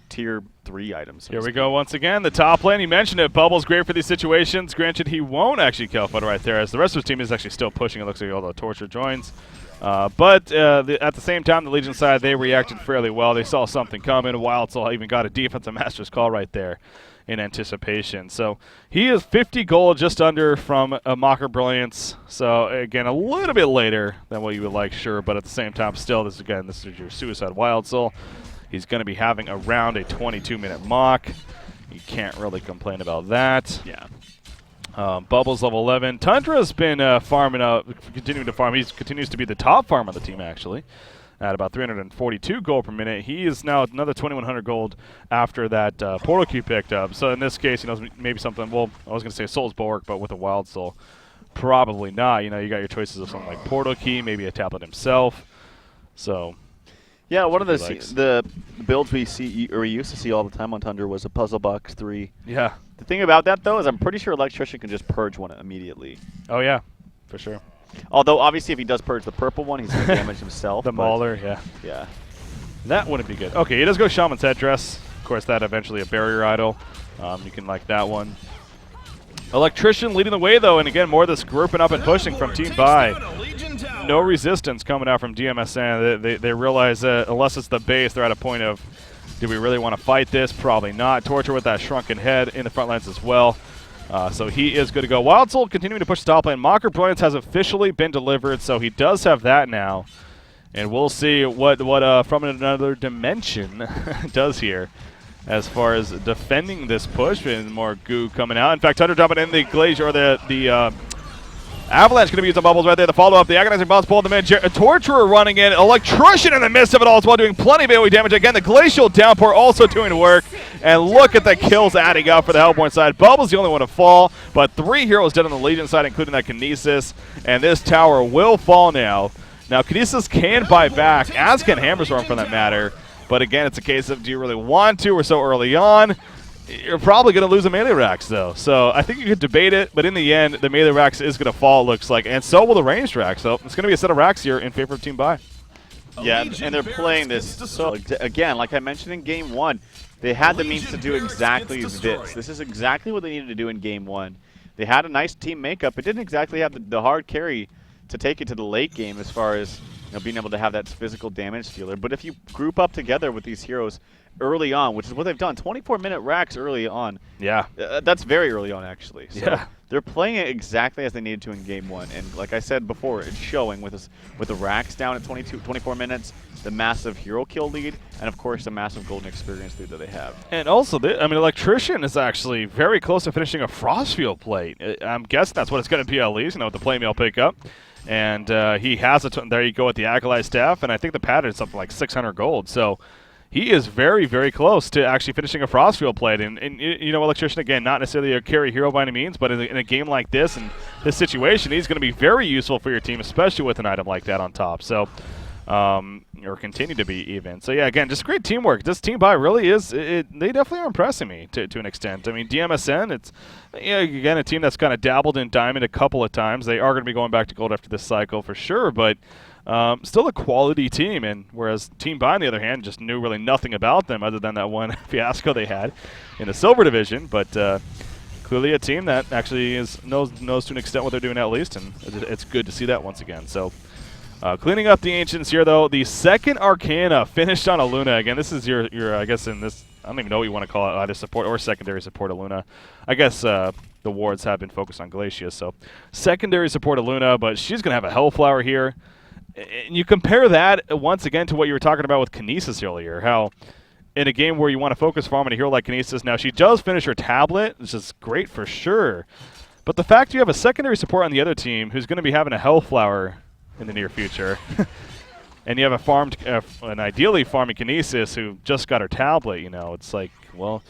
tier 3 items. Here we go once again. The top lane, you mentioned it. Bubble's great for these situations. Granted, he won't actually kill Footer right there, as the rest of his team is actually still pushing. It looks like, although Torture joins. But at the same time, the Legion side, they reacted fairly well. They saw something coming. Wild Soul even got a defensive master's call right there in anticipation. So he is 50 gold, just under, from Mocker Brilliance. So again, a little bit later than what you would like, sure, but at the same time, still, this is your Suicide Wild Soul. He's going to be having around a 22-minute mock. You can't really complain about that. Yeah. Bubbles level 11. Tundra's been farming up, continuing to farm. He continues to be the top farmer on the team, actually, at about 342 gold per minute. He is now another 2,100 gold after that portal key picked up. So in this case, maybe something, well, I was going to say Soul's Bulwark, but with a Wild Soul, probably not. You got your choices of something like portal key, maybe a tablet himself. So yeah, one of the builds we see, or we used to see all the time on Tundra, was a Puzzle Box 3. Yeah. The thing about that, though, is I'm pretty sure Electrician can just purge one immediately. Oh, yeah, for sure. Although, obviously, if he does purge the purple one, he's going to damage himself. The Mauler, yeah. Yeah. That wouldn't be good. Okay, he does go Shaman's Headdress. Of course, that eventually a barrier idol. You can like that one. Electrician leading the way, though, and again, more of this grouping up and pushing from Team Bai. No resistance coming out from DmSn. They realize that unless it's the base, they're at a point of, do we really want to fight this? Probably not. Torture with that shrunken head in the front lines as well. So he is good to go. Wild Soul continuing to push the top lane. Mocker Brilliance has officially been delivered, so he does have that now. And we'll see what From Another Dimension does here as far as defending this push, and more goo coming out. In fact, Thunder dropping in the Glacier, or the Avalanche going to be using bubbles right there. The follow-up, the Agonizing Bombs pulled them in. Torturer running in. Electrician in the midst of it all as well, doing plenty of AoE damage. Again, the Glacial Downpour also doing work. And look at the kills adding up for the Hellborne side. Bubble's the only one to fall, but 3 heroes dead on the Legion side, including that Kinesis. And this tower will fall now. Now, Kinesis can buy back, as can Hammerstorm for that matter. But again, it's a case of, do you really want to? We're so early on. You're probably going to lose a melee Rax, though. So I think you could debate it, but in the end, the melee Rax is going to fall, it looks like. And so will the ranged Rax. So it's going to be a set of Rax here in favor of Team Bai. Yeah, and they're playing this. So again, like I mentioned in Game 1, they had the means to do exactly this. This is exactly what they needed to do in Game 1. They had a nice team makeup. It didn't exactly have the hard carry to take it to the late game as far as being able to have that physical damage dealer. But if you group up together with these heroes early on, which is what they've done, 24-minute Rax early on. Yeah. That's very early on, actually. So yeah. They're playing it exactly as they needed to in Game 1. And like I said before, it's showing with the Rax down at 24 minutes, the massive hero kill lead, and of course the massive golden experience lead that they have. And also, Electrician is actually very close to finishing a Frostfield plate. I'm guessing that's what it's going to be at least, with the play mail pickup. And he has there you go with the Acolyte staff, and I think the pattern is something like 600 gold. So he is very, very close to actually finishing a Frostfield plate. And Electrician, again, not necessarily a carry hero by any means, but in a game like this and this situation, he's going to be very useful for your team, especially with an item like that on top. So, or continue to be even. So, yeah, again, just great teamwork. This Team Bai really is, they definitely are impressing me to an extent. I mean, DmSn, it's, again, a team that's kind of dabbled in Diamond a couple of times. They are going to be going back to Gold after this cycle for sure, but still a quality team. And whereas Team Bai, on the other hand, just knew really nothing about them other than that one fiasco they had in the Silver Division. But clearly a team that actually knows to an extent what they're doing at least, and it's good to see that once again. So cleaning up the Ancients here, though. The second Arcana finished on a Luna. Again, this is your I guess in this, I don't even know what you want to call it, either support or secondary support of Luna. I guess the wards have been focused on Glacia, so secondary support of Luna, but she's going to have a Hellflower here. And you compare that once again to what you were talking about with Kinesis earlier, how in a game where you want to focus farm on a hero like Kinesis, now she does finish her tablet, which is great for sure. But the fact you have a secondary support on the other team who's going to be having a Hellflower in the near future, and you have a farmed, an ideally farming Kinesis who just got her tablet, you know, it's like, well,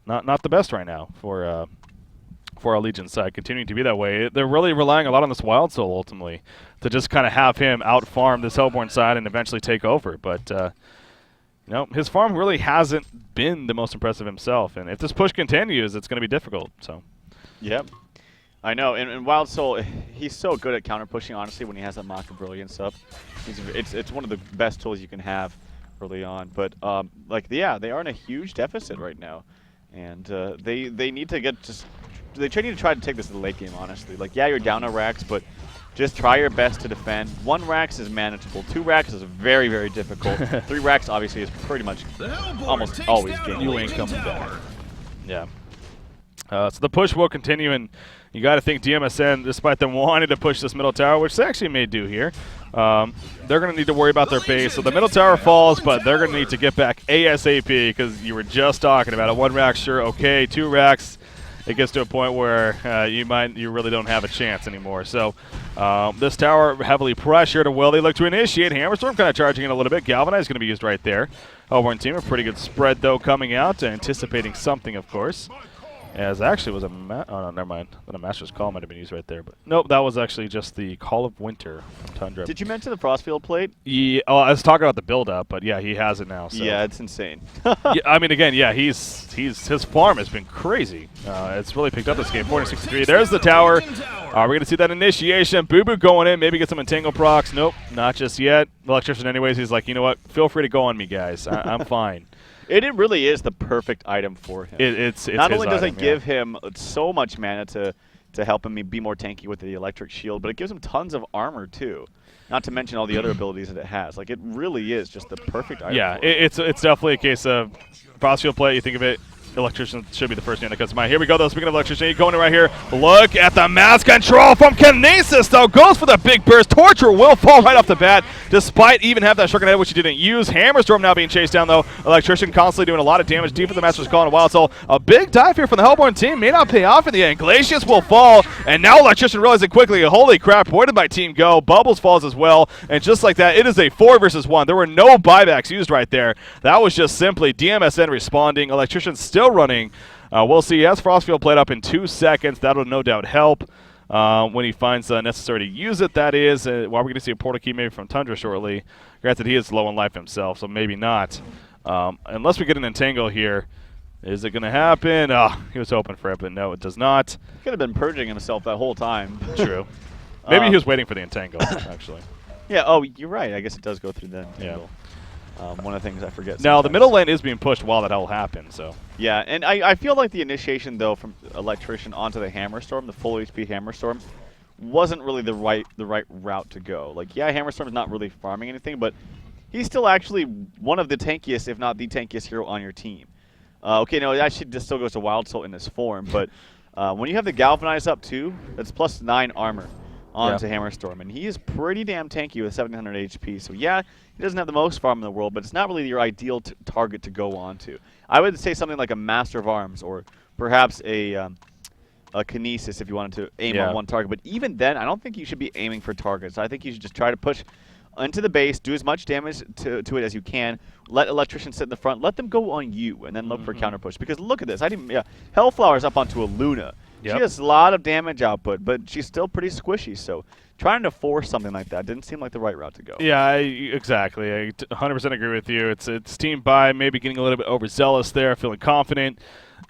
not the best right now for our Legion side, continuing to be that way. They're really relying a lot on this Wild Soul ultimately to just kind of have him out-farm this Hellborne side and eventually take over. But, you know, his farm really hasn't been the most impressive himself, and if this push continues, it's going to be difficult. So. Yep. I know, and Wild Soul, he's so good at counter pushing. Honestly, when he has that Mark of Brilliance up, it's one of the best tools you can have early on. But like, yeah, they are in a huge deficit right now, and they need to get just need to try to take this to the late game. Honestly, like, yeah, you're down a Rax, but just try your best to defend. 1 Rax is manageable. 2 Rax is very, very difficult. 3 Rax obviously is pretty much almost always game. You ain't coming back. Yeah. So the push will continue, and you got to think DmSn, despite them wanting to push this middle tower, which they actually may do here, they're going to need to worry about their base. So the middle tower falls, but they're going to need to get back ASAP because you were just talking about it. 1 Rax, sure, okay. 2 Rax, it gets to a point where you really don't have a chance anymore. So this tower heavily pressured. Will they look to initiate? Hammerstorm kind of charging in a little bit. Galvanize going to be used right there. Hellborne team, a pretty good spread though coming out, anticipating something, of course. As actually was a oh no, never mind. Then a Master's Call might have been used right there, but nope, that was actually just the Call of Winter from Tundra. Did you mention the Frostfield plate? Yeah, oh, I was talking about the build-up, but yeah, he has it now. So. Yeah, it's insane. Yeah, I mean, again, yeah, his farm has been crazy. It's really picked up this game. 463. There's the tower. We're gonna see that initiation. Boo Boo going in. Maybe get some entangle procs. Nope, not just yet. The electrician, anyways. He's like, you know what? Feel free to go on me, guys. I'm fine. It really is the perfect item for him. It's not only does it give him so much mana to help him be more tanky with the electric shield, but it gives him tons of armor too. Not to mention all the other abilities that it has. Like, it really is just the perfect item. Yeah, it's definitely a case of Frostfield play. You think of it. Electrician should be the first name that comes to mind. Here we go, though. Speaking of Electrician, he's going in right here. Look at the mass control from Kinesis, though. Goes for the big burst. Torture will fall right off the bat, despite even have that Shuriken Head, which he didn't use. Hammerstorm now being chased down, though. Electrician constantly doing a lot of damage deep in the Master's Call and Wild Soul. A big dive here from the Hellborne team. May not pay off in the end. Glacius will fall, and now Electrician realizing quickly, holy crap, avoided by Team Go. Bubbles falls as well, and just like that, it is a 4 versus 1. There were no buybacks used right there. That was just simply DmSn responding. Electrician still running. We'll see. He has Frostfield played up in 2 seconds. That'll no doubt help when he finds necessary to use it, that is. While we're going to see a portal key maybe from Tundra shortly. Granted, he is low on life himself, so maybe not. Unless we get an entangle here. Is it going to happen? He was hoping for it, but no, it does not. He could have been purging himself that whole time. True. Maybe he was waiting for the entangle, actually. Yeah, oh, you're right. I guess it does go through the entangle. Yeah. One of the things I forget sometimes. Now, the middle lane is being pushed while that all happened, so. Yeah, and I feel like the initiation, though, from Electrician onto the Hammerstorm, the full HP Hammerstorm, wasn't really the right route to go. Like, yeah, Hammerstorm is not really farming anything, but he's still actually one of the tankiest, if not the tankiest hero on your team. Okay, no, it actually just still goes to Wild Soul in this form, but when you have the Galvanize up, too, that's plus 9 armor onto Hammerstorm, and he is pretty damn tanky with 700 HP. So yeah, he doesn't have the most farm in the world, but it's not really your ideal target to go on to. I would say something like a Master of Arms, or perhaps a Kinesis if you wanted to aim on one target. But even then, I don't think you should be aiming for targets. I think you should just try to push into the base, do as much damage to it as you can, let Electrician sit in the front, let them go on you, and then look for counter push. Because look at this, Hellflower's up onto a Luna. Yep. She has a lot of damage output, but she's still pretty squishy, so trying to force something like that didn't seem like the right route to go. Yeah, exactly. I 100% agree with you. It's team buy, maybe getting a little bit overzealous there, feeling confident.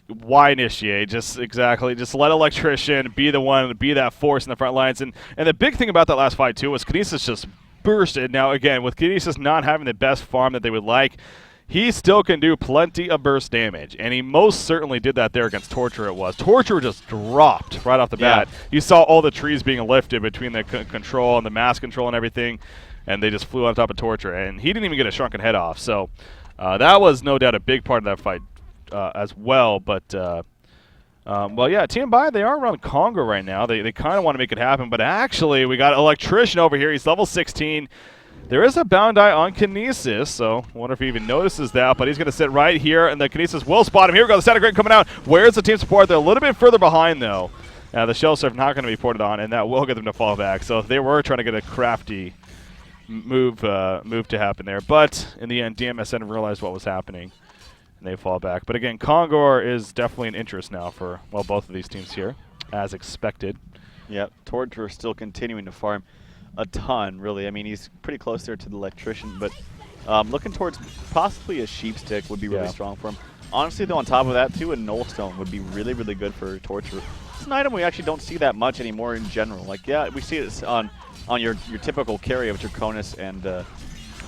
Why initiate? Just let Electrician be the one, be that force in the front lines. And the big thing about that last fight, too, was Kinesis just bursted. Now, again, with Kinesis not having the best farm that they would like, he still can do plenty of burst damage, and he most certainly did that there against Torture. Torture just dropped right off the bat. You saw all the trees being lifted between the control and the mass control and everything, and they just flew on top of Torture, and he didn't even get a shrunken head off. So that was no doubt a big part of that fight as well. But, well, yeah, Team Bai, they are around Congo right now. They kind of want to make it happen, but actually we got Electrician over here. He's level 16. There is a bound eye on Kinesis, so I wonder if he even notices that, but he's going to sit right here, and the Kinesis will spot him. Here we go, the static grid coming out. Where's the team support? They're a little bit further behind, though. Now the shell serve not going to be ported on, and that will get them to fall back. So they were trying to get a crafty move to happen there, but in the end, DmSn realized what was happening, and they fall back. But again, Kongor is definitely an interest now for both of these teams here, as expected. Yep, Torture still continuing to farm a ton, really. I mean, he's pretty close there to the electrician, but looking towards possibly a sheep stick would be really strong for him. Honestly, though, on top of that, too, a nullstone would be really, really good for Torture. It's an item we actually don't see that much anymore in general. Like, yeah, we see it on your typical carry of Draconis and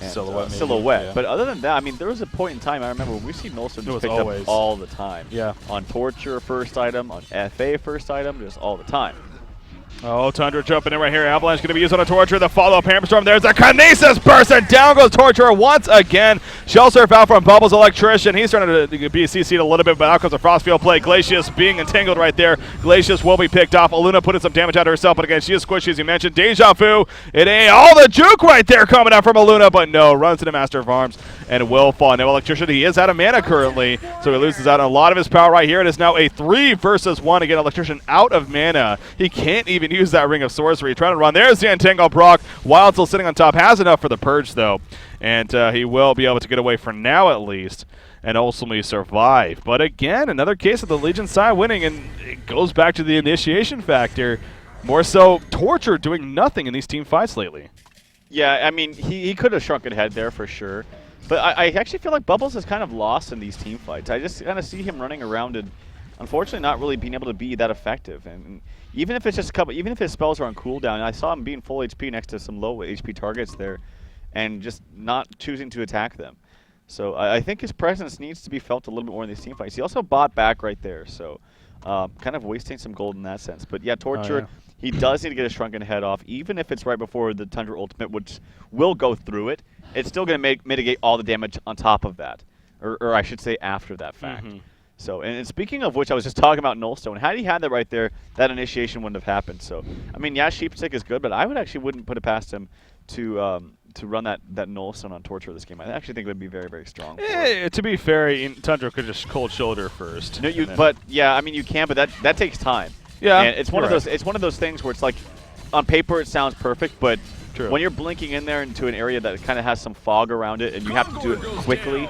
Silhouette. Yeah. But other than that, I mean, there was a point in time, I remember, when we see nullstone just picked up all the time. Yeah. On Torture, first item. On FA, first item. Just all the time. Oh, Tundra jumping in right here. Avalanche going to be used on a Torture. The follow-up Hammerstorm. There's a Kinesis burst, and down goes Torture once again. Shell Surf out from Bubbles Electrician. He's starting to be CC'd a little bit, but out comes a Frostfield play. Glacius being entangled right there. Glacius will be picked off. Aluna putting some damage out of herself, but again, she is squishy, as you mentioned. Deja Vu. It ain't all the juke right there coming out from Aluna, but no. Runs into Master of Arms and will fall. Now, Electrician, he is out of mana currently, so he loses out on a lot of his power right here. It is now a 3 versus 1. Again, Electrician out of mana. He can't even use that Ring of Sorcery. Trying to run. There's the Entangle Brock. Wild still sitting on top. Has enough for the Purge, though. And he will be able to get away for now, at least, and ultimately survive. But again, another case of the Legion side winning, and it goes back to the initiation factor. More so, Torture doing nothing in these team fights lately. Yeah, I mean, he could have shrunk ahead there for sure. But I actually feel like Bubbles is kind of lost in these team fights. I just kind of see him running around and unfortunately not really being able to be that effective. And even if it's just a couple, even if his spells are on cooldown, I saw him being full HP next to some low HP targets there and just not choosing to attack them. So I think his presence needs to be felt a little bit more in these team fights. He also bought back right there, so kind of wasting some gold in that sense. But yeah, Torture, he does need to get a shrunken head off, even if it's right before the Tundra Ultimate, which will go through it. It's still going to mitigate all the damage on top of that, or I should say after that fact. So, and speaking of which, I was just talking about Nullstone. Had he had that right there, that initiation wouldn't have happened. So, I mean, yeah, Sheepstick is good, but I wouldn't put it past him to run that Nullstone on Torture this game. I actually think it would be very, very strong. To be fair, Tundra could just cold shoulder first. No, but yeah, I mean, you can, but that takes time. Yeah, and it's one of those. It's one of those things where it's like, on paper it sounds perfect, but when you're blinking in there into an area that kind of has some fog around it, and you have to do it quickly.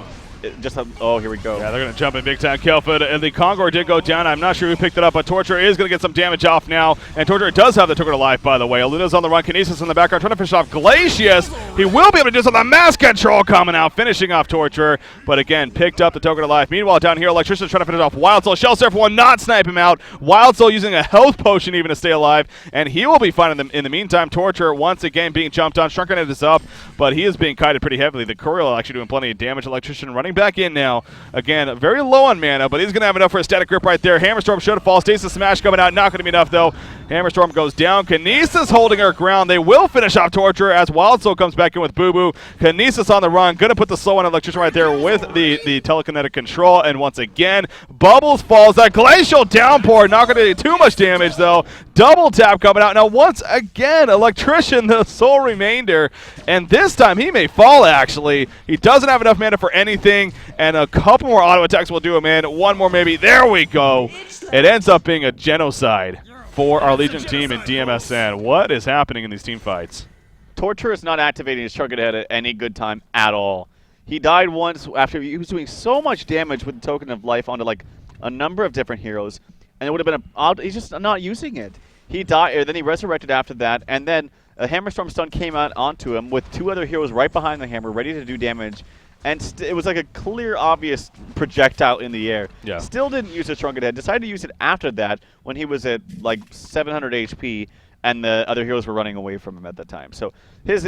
Oh, here we go. Yeah, they're going to jump in big time. Kelford, and the Kongor did go down. I'm not sure who picked it up, but Torture is going to get some damage off now. And Torture does have the token of life, by the way. Aluna's on the run. Kinesis in the background trying to finish off Glacius. He will be able to do some of the mass control coming out, finishing off Torture. But again, picked up the token of life. Meanwhile, down here, Electrician's trying to finish off Wild Soul. Shell Surf will not snipe him out. Wild Soul using a health potion even to stay alive. And he will be finding them in the meantime. Torture once again being jumped on. Shrunken is up, but he is being kited pretty heavily. The Courier actually doing plenty of damage. Electrician running back in now. Again, very low on mana, but he's going to have enough for a static grip right there. Hammerstorm should fall. Stasis Smash coming out. Not going to be enough, though. Hammerstorm goes down. Kinesis holding her ground. They will finish off Torture as Wild Soul comes back in with Boo Boo. Kinesis on the run. Going to put the slow on Electrician right there with the telekinetic control. And once again, Bubbles falls. That Glacial Downpour. Not going to do too much damage, though. Double tap coming out. Now, once again, Electrician, the sole remainder. And this time, he may fall, actually. He doesn't have enough mana for anything. And a couple more auto attacks will do him in. One more maybe. There we go. It ends up being a genocide for our Legion team in DmSn. What is happening in these team fights? Torture is not activating his Shrunken Head at any good time at all. He died once after he was doing so much damage with the Token of Life onto like a number of different heroes, and it would have been he's just not using it. He died, then he resurrected after that, and then a Hammerstorm stun came out onto him with 2 other heroes right behind the hammer, ready to do damage. And it was like a clear, obvious projectile in the air. Yeah. Still didn't use his Shrunken Head. Decided to use it after that when he was at like 700 HP and the other heroes were running away from him at that time. So his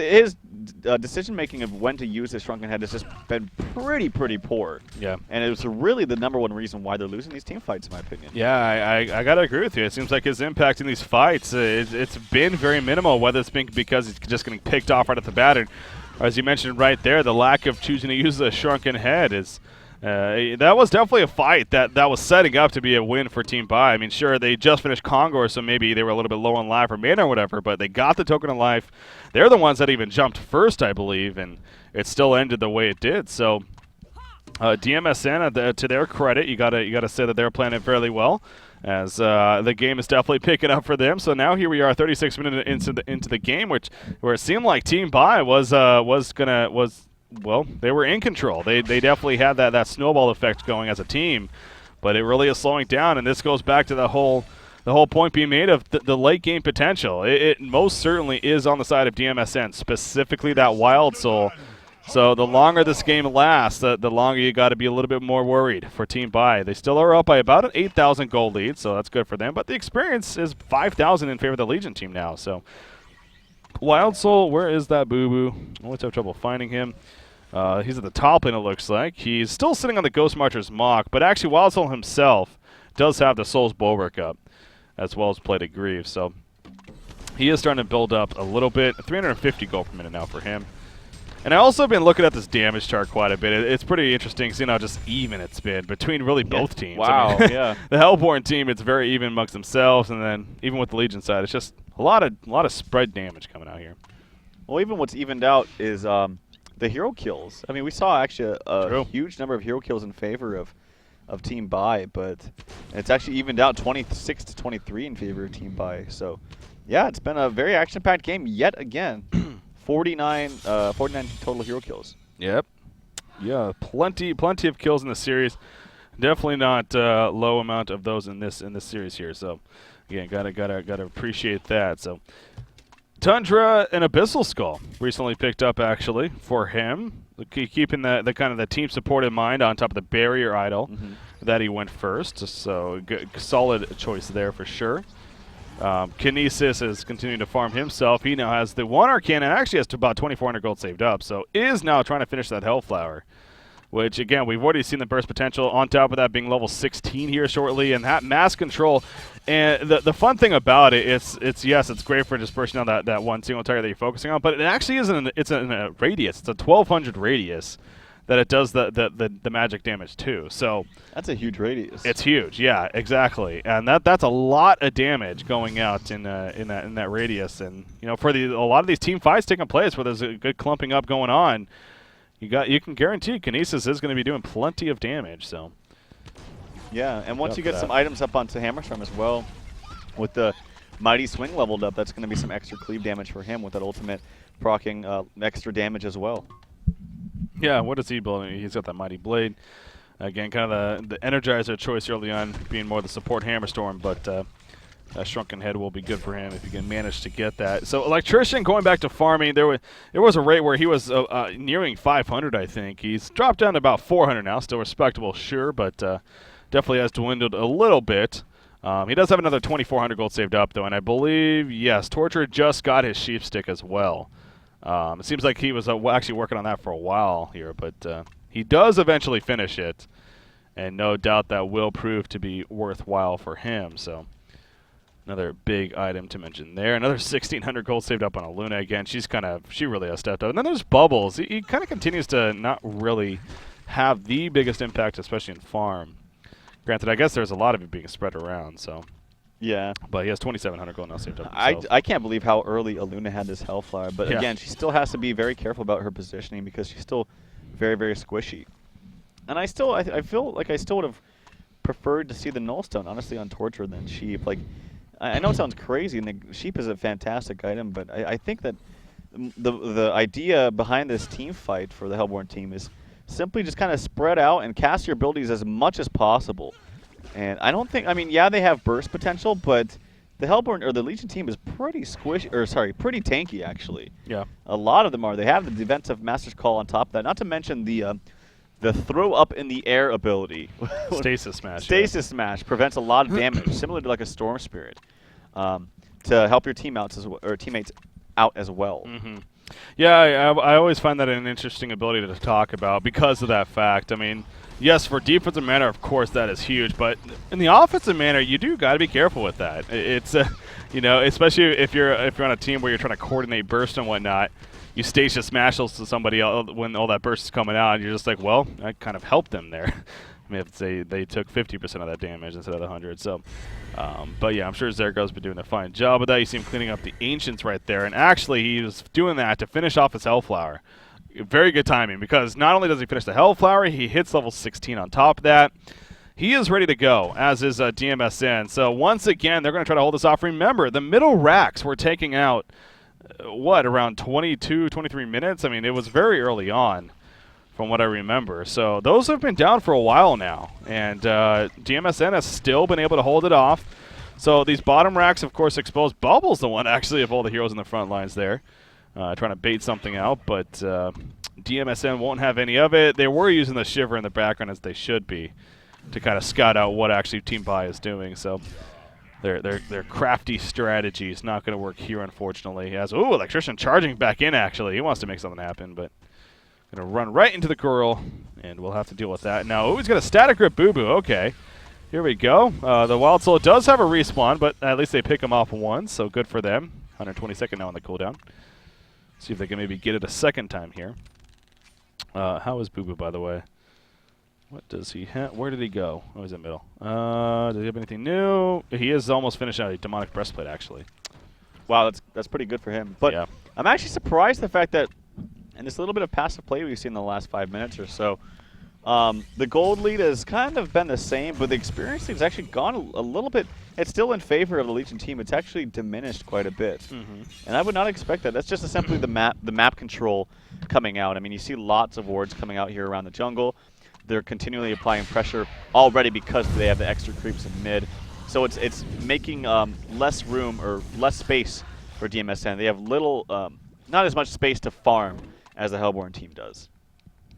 decision-making of when to use his Shrunken Head has just been pretty poor. Yeah. And it was really the #1 reason why they're losing these team fights, in my opinion. Yeah, I got to agree with you. It seems like his impact in these fights, it's been very minimal, whether it's been because he's just getting picked off right at the bat. And as you mentioned right there, the lack of choosing to use the Shrunken Head is that was definitely a fight that was setting up to be a win for Team Bai. I mean, sure, they just finished Kongor, so maybe they were a little bit low on life or mana or whatever, but they got the Token of Life. They're the ones that even jumped first, I believe, and it still ended the way it did. So DmSn, to their credit, you gotta say that they're playing it fairly well. as the game is definitely picking up for them. So now here we are, 36 minutes into the game, where it seemed like Team Bai was well, they were in control. They definitely had that snowball effect going as a team, but it really is slowing down. And this goes back to the whole point being made of the late game potential. It most certainly is on the side of DmSn, specifically that Wild Soul. So the longer this game lasts, the longer you got to be a little bit more worried for Team Bai. They still are up by about an 8,000 gold lead, so that's good for them. But the experience is 5,000 in favor of the Legion team now. So Wild Soul, where is that boo-boo? Always have trouble finding him. He's at the top lane, it looks like. He's still sitting on the Ghost Marcher's Mock, but actually Wild Soul himself does have the Soul's Bulwark up, as well as Plate of Grief. So he is starting to build up a little bit. 350 gold per minute now for him. And I also been looking at this damage chart quite a bit. It's pretty interesting seeing how just even it's been between really both teams. Wow, I mean, yeah. The Hellborne team, it's very even amongst themselves, and then even with the Legion side, it's just a lot of spread damage coming out here. Well, even what's evened out is the hero kills. I mean, we saw actually a huge number of hero kills in favor of Team Bai, but it's actually evened out 26 to 23 in favor of Team Bai. So, yeah, it's been a very action-packed game yet again. 49 total hero kills. Yep. Yeah, plenty of kills in the series. Definitely not low amount of those in this series here. So, again, gotta appreciate that. So, Tundra and Abyssal Skull recently picked up actually for him, keeping the kind of the team support in mind on top of the barrier idol that he went first. So, good, solid choice there for sure. Kinesis is continuing to farm himself. He now has the 1 Arcana and actually has to about 2,400 gold saved up. So is now trying to finish that Hellflower, which, again, we've already seen the burst potential. On top of that being level 16 here shortly, and that mass control. And the fun thing about it, it's great for just bursting down that one single target that you're focusing on, but it actually isn't. It's in a radius. It's a 1,200 radius that it does the magic damage too. So that's a huge radius. It's huge, yeah, exactly, and that's a lot of damage going out in that radius. And for a lot of these team fights taking place where there's a good clumping up going on, you can guarantee Kinesis is going to be doing plenty of damage. So yeah, and once you get some items up onto Hammerstorm as well, with the Mighty Swing leveled up, that's going to be some extra cleave damage for him with that ultimate proccing extra damage as well. Yeah, what is he building? He's got that Mighty Blade. Again, kind of the Energizer choice early on, being more the support Hammerstorm, but that Shrunken Head will be good for him if he can manage to get that. So Electrician, going back to farming, there was a rate where he was nearing 500, I think. He's dropped down to about 400 now, still respectable, sure, but definitely has dwindled a little bit. He does have another 2,400 gold saved up, though, and I believe, yes, Torture just got his Sheep Stick as well. It seems like he was actually working on that for a while here, but he does eventually finish it, and no doubt that will prove to be worthwhile for him. So another big item to mention there. Another 1,600 gold saved up on Aluna again. She really has stepped up. And then there's Bubbles. He kind of continues to not really have the biggest impact, especially in farm. Granted, I guess there's a lot of it being spread around, so. Yeah. But he has 2,700 gold now saved up himself. I can't believe how early Aluna had this Hellflower. But again, she still has to be very careful about her positioning because she's still very, very squishy. And I feel like I still would have preferred to see the Nullstone, honestly, on Torture than Sheep. Like, I know it sounds crazy, and the Sheep is a fantastic item, but I think that the idea behind this team fight for the Hellborne team is simply just kind of spread out and cast your abilities as much as possible. And I don't think, yeah, they have burst potential, but the Hellborne or the Legion team is pretty pretty tanky actually. Yeah. A lot of them are. They have the defensive Master's Call on top of that. Not to mention the throw up in the air ability. Stasis Smash. Stasis Smash prevents a lot of damage, similar to like a Storm Spirit, to help your teammates out as well. Mm-hmm. Yeah, I always find that an interesting ability to talk about because of that fact. I mean, yes, for defensive mana, of course, that is huge. But in the offensive mana, you do got to be careful with that. It's especially if you're on a team where you're trying to coordinate burst and whatnot. You stasis smashes to somebody else when all that burst is coming out, and you're just like, well, I kind of helped them there. I mean, they took 50% of that damage instead of the 100. So, but yeah, I'm sure Zergo's been doing a fine job of that. You see him cleaning up the Ancients right there, and actually he was doing that to finish off his Hellflower. Very good timing, because not only does he finish the Hellflower, he hits level 16 on top of that. he is ready to go, as is DmSn. So once again, they're going to try to hold this off. Remember, the middle racks were taking out, around 22, 23 minutes? I mean, it was very early on, from what I remember. So those have been down for a while now, and DmSn has still been able to hold it off. So these bottom racks, of course, exposed. Bubble's the one, actually, of all the heroes in the front lines there, trying to bait something out, but DmSn won't have any of it. They were using the Shiver in the background, as they should be, to kind of scout out what actually Team Bai is doing. So their crafty strategy is not going to work here, unfortunately. As Electrician charging back in, actually. He wants to make something happen, but going to run right into the girl, and we'll have to deal with that. Now, he's got a static grip Boo Boo. Okay. Here we go. The Wild Soul does have a respawn, but at least they pick him off once, so good for them. 122nd now on the cooldown. See if they can maybe get it a second time here. How is Boo Boo, by the way? What does he have? Where did he go? Oh, he's in the middle. Does he have anything new? He is almost finished out a Demonic Breastplate, actually. Wow, that's pretty good for him. But yeah. I'm actually surprised the fact that, and this little bit of passive play we've seen in the last 5 minutes or so, the gold lead has kind of been the same, but the experience lead has actually gone a little bit. It's still in favor of the Legion team. It's actually diminished quite a bit, and I would not expect that. That's just simply the map control coming out. I mean, you see lots of wards coming out here around the jungle. They're continually applying pressure already because they have the extra creeps in mid. So it's making less room or less space for DmSn. They have little, not as much space to farm as the Hellborne team does.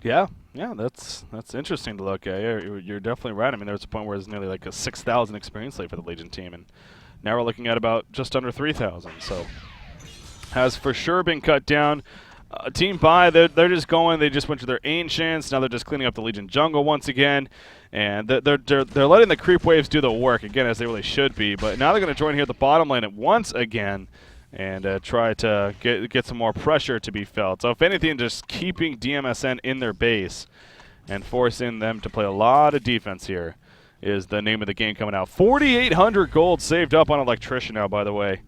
Yeah, that's interesting to look at. You're definitely right. I mean, there was a point where it was nearly like a 6,000 experience lead for the Legion team, and now we're looking at about just under 3,000. So has for sure been cut down. Team Bai, they're just going. They just went to their Ancients. Now they're just cleaning up the Legion jungle once again, and they're letting the creep waves do the work again, as they really should be. But now they're going to join here at the bottom lane at once again, and try to get some more pressure to be felt. So if anything, just keeping DmSn in their base and forcing them to play a lot of defense here is the name of the game coming out. 4,800 gold saved up on Electrician now, by the way.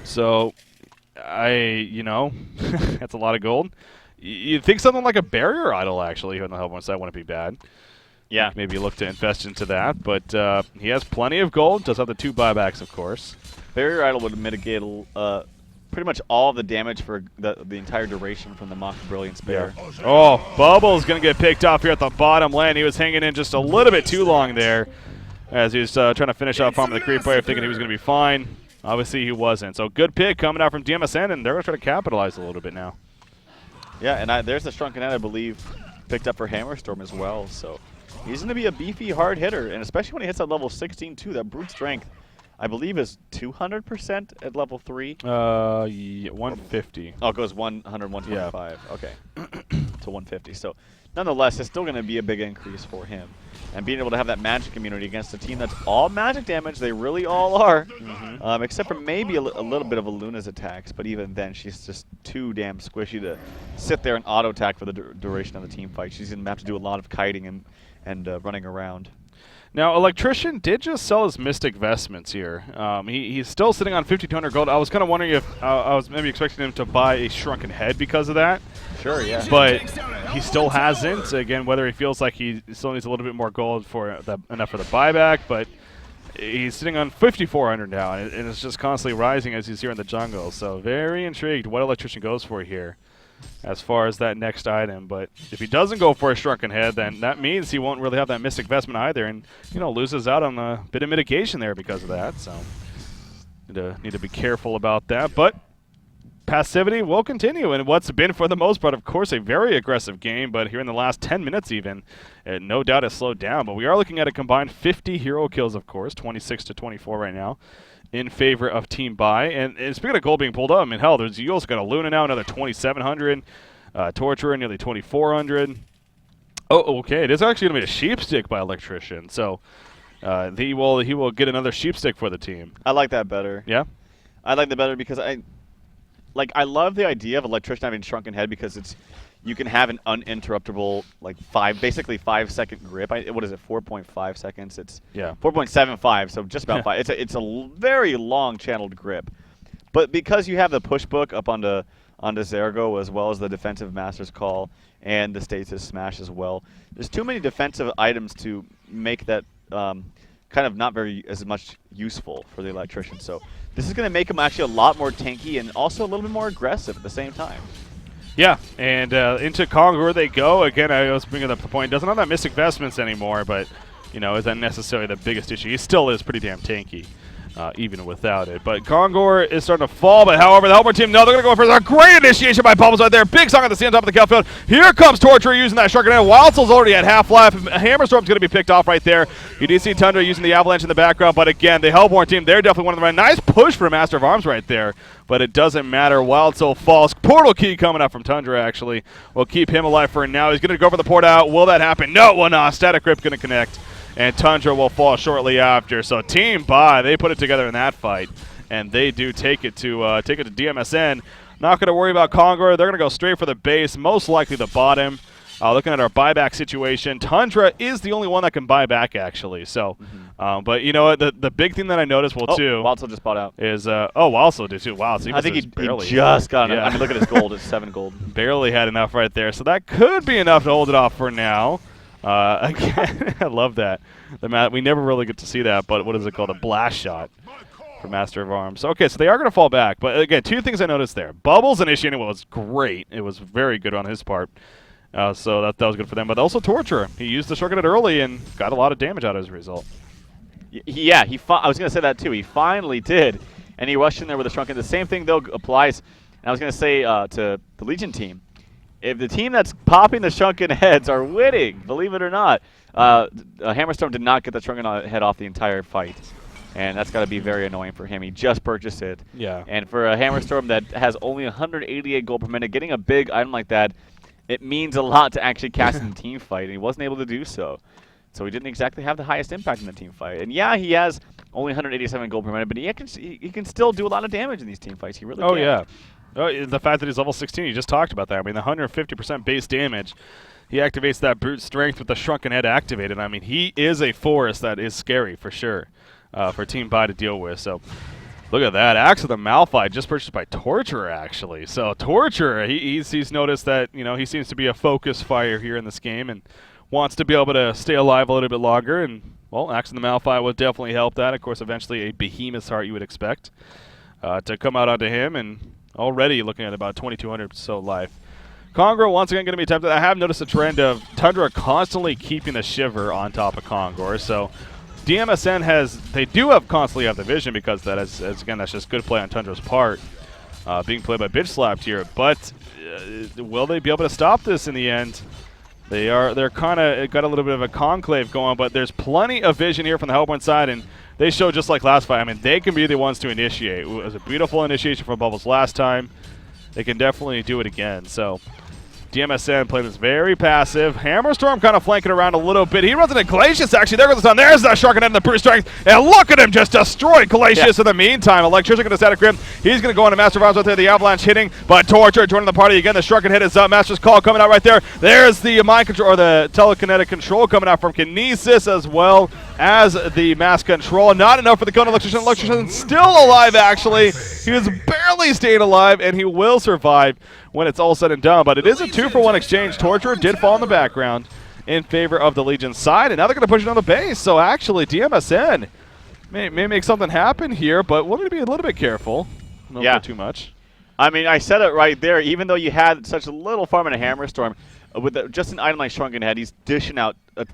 So that's a lot of gold. You'd think something like a barrier idol, actually, here on the Hellborne side wouldn't be bad. Yeah. Maybe look to invest into that, but he has plenty of gold. Does have the 2 buybacks, of course. Barrier Idol would mitigate pretty much all of the damage for the entire duration from the Mock Brilliance Bear. Yeah. Oh, Bubble's going to get picked off here at the bottom lane. He was hanging in just a little bit too long there as he was trying to finish off farming the creep wave, thinking he was going to be fine. Obviously, he wasn't. So good pick coming out from DmSn, and they're going to try to capitalize a little bit now. Yeah, and there's the Shrunken Head, I believe, picked up for Hammerstorm as well. So he's going to be a beefy, hard hitter, and especially when he hits that level 16, too. That brute strength, I believe, is 200% at level 3. Yeah, 150. Oh, it goes 100, 125. Yeah. Okay. To 150. So nonetheless, it's still going to be a big increase for him. And being able to have that magic immunity against a team that's all magic damage, they really all are, except for maybe a little bit of a Luna's attacks, but even then, she's just too damn squishy to sit there and auto-attack for the duration of the team fight. She's going to have to do a lot of kiting and running around. Now, Electrician did just sell his Mystic Vestments here. He's still sitting on 5,200 gold. I was kind of wondering if I was maybe expecting him to buy a Shrunken Head because of that. Sure, yeah. But he still hasn't. Again, whether he feels like he still needs a little bit more gold for enough for the buyback, but he's sitting on 5,400 now, and it's just constantly rising as he's here in the jungle. So very intrigued what Electrician goes for here as far as that next item. But if he doesn't go for a Shrunken Head, then that means he won't really have that Mystic Vestment either, and loses out on a bit of mitigation there because of that. So need to be careful about that. But passivity will continue, and what's been, for the most part, of course, a very aggressive game, but here in the last 10 minutes even, it no doubt has slowed down. But we are looking at a combined 50 hero kills, of course, 26 to 24 right now, in favor of Team Bai. And speaking of gold being pulled up, I mean, hell, you also got a Luna now, another 2,700, Torturer, nearly 2,400. Oh, okay, it is actually going to be a Sheepstick by Electrician, so he will get another Sheepstick for the team. I like that better. Yeah? I like that better because I love the idea of Electrician having Shrunken Head because you can have an uninterruptible, basically 5-second grip. What is it, 4.5 seconds? It's 4.75, so just about 5. It's a very long channeled grip. But because you have the push book up onto Zergo, as well as the defensive Master's Call and the Stasis Smash as well, there's too many defensive items to make that kind of not very as much useful for the electrician. So this is going to make him actually a lot more tanky and also a little bit more aggressive at the same time. Yeah, and into Conqueror they go. Again, I was bringing up the point, doesn't have that Mystic Vestments anymore, but, you know, is that necessarily the biggest issue? He still is pretty damn tanky, even without it. But Conqueror is starting to fall, but however, the Hellborne team, no, they're going to go for a great initiation by Bubbles right there. Big song at the top of the kill field. Here comes Torture using that Shark Grenade. Wild Soul's already at half-life. Hammerstorm's going to be picked off right there. You do see Tundra using the Avalanche in the background, but again, the Hellborne team, they're definitely one of the right. Nice push for Master of Arms right there. But it doesn't matter. Wild Soul falls. Portal Key coming up from Tundra, actually. We'll keep him alive for now. He's going to go for the port out. Will that happen? No, it will not. Static Grip going to connect. And Tundra will fall shortly after. So Team Bai, they put it together in that fight. And they do take it to DmSn. Not going to worry about Conqueror. They're going to go straight for the base. Most likely the bottom. Looking at our buyback situation, Tundra is the only one that can buy back, actually. So, but you know what? The big thing that I noticed, too, Wild Soul just bought out. Is Wild Soul did too. Wow, so I think he just got it. Yeah. I mean, look at his gold; it's 7 gold. Barely had enough right there, so that could be enough to hold it off for now. Again, I love that. We never really get to see that, but what is it called? A blast shot for Master of Arms. Okay, so they are going to fall back, but again, two things I noticed there. Bubbles initiating was great. It was very good on his part. So that was good for them. But also Torture. He used the Shark Grenade early and got a lot of damage out as a result. Yeah, I was going to say that too. He finally did. And he rushed in there with a Shrunken. The same thing, though, applies. And I was going to say to the Legion team, if the team that's popping the Shrunken heads are winning, believe it or not, Hammerstorm did not get the Shrunken head off the entire fight. And that's got to be very annoying for him. He just purchased it. Yeah. And for a Hammerstorm that has only 188 gold per minute, getting a big item like that, it means a lot to actually cast in the team fight, and he wasn't able to do so. So he didn't exactly have the highest impact in the team fight. And yeah, he has only 187 gold per minute, but he can still do a lot of damage in these team fights. He really can. Oh, yeah. The fact that he's level 16, you just talked about that. I mean, the 150% base damage, he activates that brute strength with the Shrunken Head activated. I mean, he is a force that is scary for sure for Team Bai to deal with. So look at that. Axe of the Malphite just purchased by Torturer, actually. So Torturer, he's noticed that, you know, he seems to be a focus fire here in this game and wants to be able to stay alive a little bit longer. And, well, Axe of the Malphite would definitely help that. Of course, eventually a Behemoth's Heart you would expect to come out onto him. And already looking at about 2,200 so life. Conqueror, once again, going to be tempted. I have noticed a trend of Tundra constantly keeping the Shiver on top of Conqueror. So DmSn they do constantly have the vision because that is, again, that's just good play on Tundra's part, being played by Bitch Slapped here. But will they be able to stop this in the end? They're kind of got a little bit of a conclave going, but there's plenty of vision here from the Hellborne side, and they show just like last fight. I mean, they can be the ones to initiate. It was a beautiful initiation from Bubbles last time. They can definitely do it again. So DmSn playing this very passive. Hammerstorm kind of flanking around a little bit. He runs into Glacius, actually. There goes the sun. There's that Shark and the brute strength. And look at him just destroy Glacius in the meantime. Electrician going to Static Grip. He's going to go into Master of Arms right there. The Avalanche hitting, but Torture joining the party again. The Shark hit is up. Master's Call coming out right there. There's the mind control, or the telekinetic control coming out from Kinesis, as well as the mass control. Not enough for the kill. Electrician. Electrician still alive, actually. He was barely staying alive, and he will survive when it's all said and done. But it is a 2-for-1 exchange. Torture did fall in the background in favor of the Legion side, and now they're going to push it on the base. So actually, DmSn may make something happen here, but we're going to be a little bit careful. Don't go too much. I mean, I said it right there. Even though you had such a little farm in a Hammerstorm, with just an item like Shrunken Head, he's dishing out a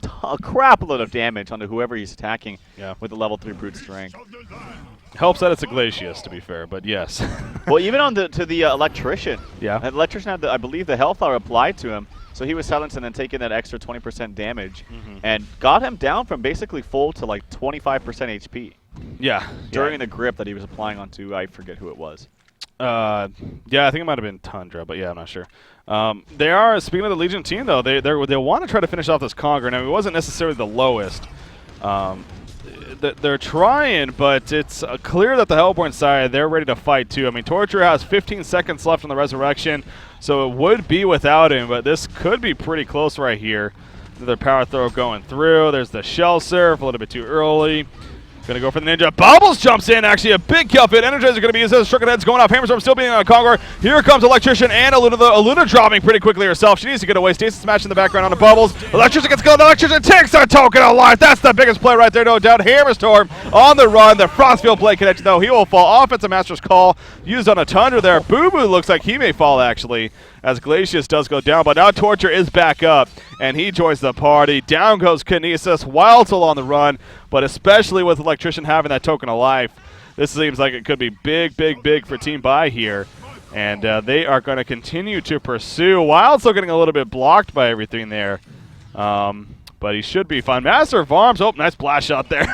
crap load of damage onto whoever he's attacking with the level 3 brute strength. Helps that it's a Glacius, to be fair, but yes. Well, even on to the Electrician. Yeah. The Electrician had, I believe, the Hellfire applied to him, so he was silenced and then taking that extra 20% damage and got him down from basically full to like 25% HP. Yeah. During the grip that he was applying onto, I forget who it was. Yeah, I think it might have been Tundra, but yeah, I'm not sure. They are, speaking of the Legion team, though, they want to try to finish off this Conqueror. Now, it wasn't necessarily the lowest. They're trying, but it's clear that the Hellborne side, they're ready to fight, too. I mean, Torture has 15 seconds left on the Resurrection, so it would be without him, but this could be pretty close right here. Another power throw going through. There's the Shell Surf, a little bit too early. Gonna go for the ninja. Bubbles jumps in. Actually, a big kill fit. Energizer gonna be used. Stricken Head's going off. Hammerstorm still being on Conqueror. Here comes Electrician and Aluna dropping pretty quickly herself. She needs to get away. Stacy smash in the background on the Bubbles. Electrician gets killed. Electrician takes the token of life. That's the biggest play right there, no doubt. Hammerstorm on the run. The Frostfield play connection though. He will fall. Offensive Master's Call used on a Tundra there. Boo Boo looks like he may fall actually, as Glacius does go down, but now Torture is back up, and he joins the party. Down goes Kinesis, Wild Soul on the run, but especially with Electrician having that token of life, this seems like it could be big, big, big for Team Bai here, and they are going to continue to pursue. Wild Soul getting a little bit blocked by everything there, but he should be fine. Master of Arms, oh, nice blast shot there.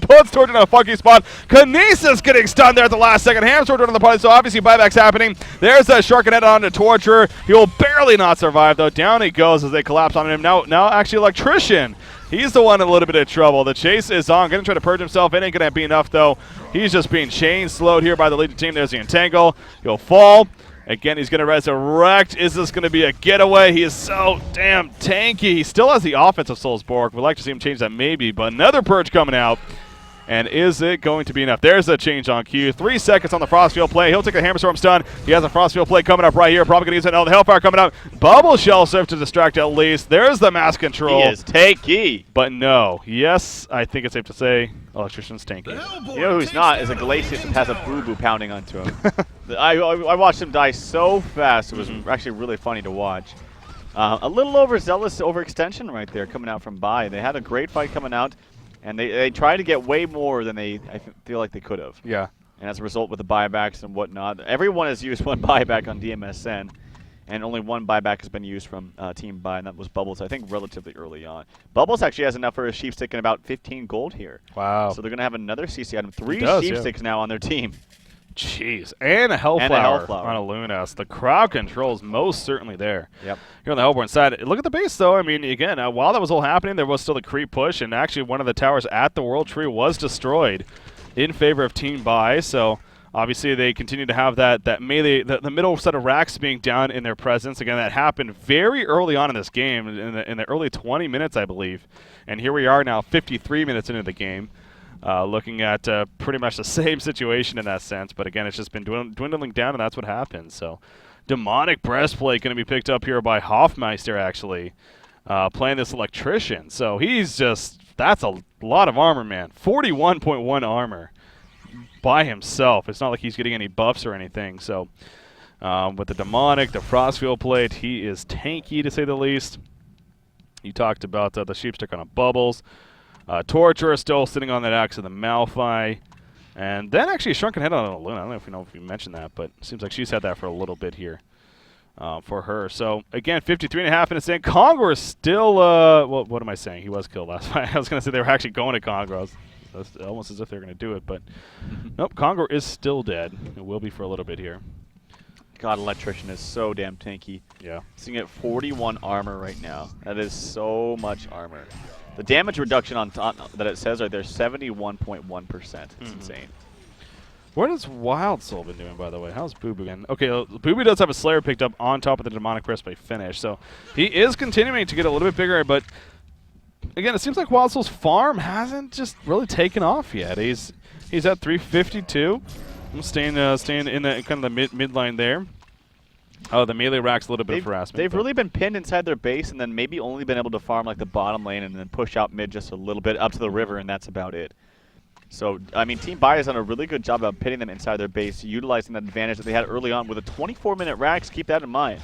Puts Torture in a funky spot. Kinesis getting stunned there at the last second. Ham's Torture on the party, so obviously buyback's happening. There's a Sharknet on to Torture. He will barely not survive, though. Down he goes as they collapse on him. Now actually Electrician. He's the one in a little bit of trouble. The chase is on. Going to try to purge himself. It ain't going to be enough, though. He's just being chain slowed here by the leading team. There's the Entangle. He'll fall. Again, he's going to resurrect. Is this going to be a getaway? He is so damn tanky. He still has the offensive Soulsborg. We'd like to see him change that maybe, but another purge coming out. And is it going to be enough? There's a change on cue. 3 seconds on the Frostfield play. He'll take a Hammerstorm stun. He has a Frostfield play coming up right here. Probably going to use it. Oh, the Hellfire coming out. Bubble Shell serve to distract at least. There's the mass control. He is tanky. But no. Yes, I think it's safe to say Electrician's tanky. You know who's not is a Glacius that has a boo-boo pounding onto him. I watched him die so fast. It was actually really funny to watch. A little overzealous overextension right there coming out from Bai. They had a great fight coming out. And they tried to get way more than I feel like they could have. Yeah. And as a result, with the buybacks and whatnot, everyone has used one buyback on DmSn, and only one buyback has been used from Team Bai, and that was Bubbles, I think, relatively early on. Bubbles actually has enough for a sheep stick and about 15 gold here. Wow. So they're going to have another CC item. 3 sheep sticks now on their team. Jeez. And a Hellflower on a Lunas. The crowd control is most certainly there. Yep. Here on the Hellborne side. Look at the base, though. I mean, again, while that was all happening, there was still the creep push, and actually one of the towers at the World Tree was destroyed in favor of Team Bai. So obviously they continue to have that melee, the middle set of racks being down in their presence. Again, that happened very early on in this game, in the early 20 minutes, I believe. And here we are now 53 minutes into the game. Looking at pretty much the same situation in that sense, but again, it's just been dwindling down, and that's what happens. So, Demonic Breastplate going to be picked up here by Hoffmeister, actually, playing this Electrician. So that's a lot of armor, man. 41.1 armor by himself. It's not like he's getting any buffs or anything. So, with the Demonic, the Frostfield Plate, he is tanky to say the least. You talked about the Sheepstick on a Bubbles. Torture still sitting on that axe of the Malphite. And then actually Shrunken Head on a Luna. I don't know if you mentioned that, but it seems like she's had that for a little bit here for her. So, again, 53.5 minutes in. Congo is still, well, what am I saying? He was killed last fight. I was going to say they were actually going to Congo. That's almost as if they were going to do it, but nope, Congo is still dead. It will be for a little bit here. God, Electrician is so damn tanky. Yeah. Sitting at 41 armor right now. That is so much armor. The damage reduction on that it says right there, 71.1%. It's insane. What has Wild Soul been doing, by the way? How's Boo Boo again? Okay, Boo Boo does have a Slayer picked up on top of the Demonic Breastplate finish, so he is continuing to get a little bit bigger, but again, it seems like Wild Soul's farm hasn't just really taken off yet. He's at 352. I'm staying in the kind of the midline there. Oh, the melee rack's a little bit of harassment. They've really been pinned inside their base and then maybe only been able to farm like the bottom lane and then push out mid just a little bit up to the river, and that's about it. So, I mean, Team Bai has done a really good job of pinning them inside their base, utilizing that advantage that they had early on with a 24-minute racks. Keep that in mind.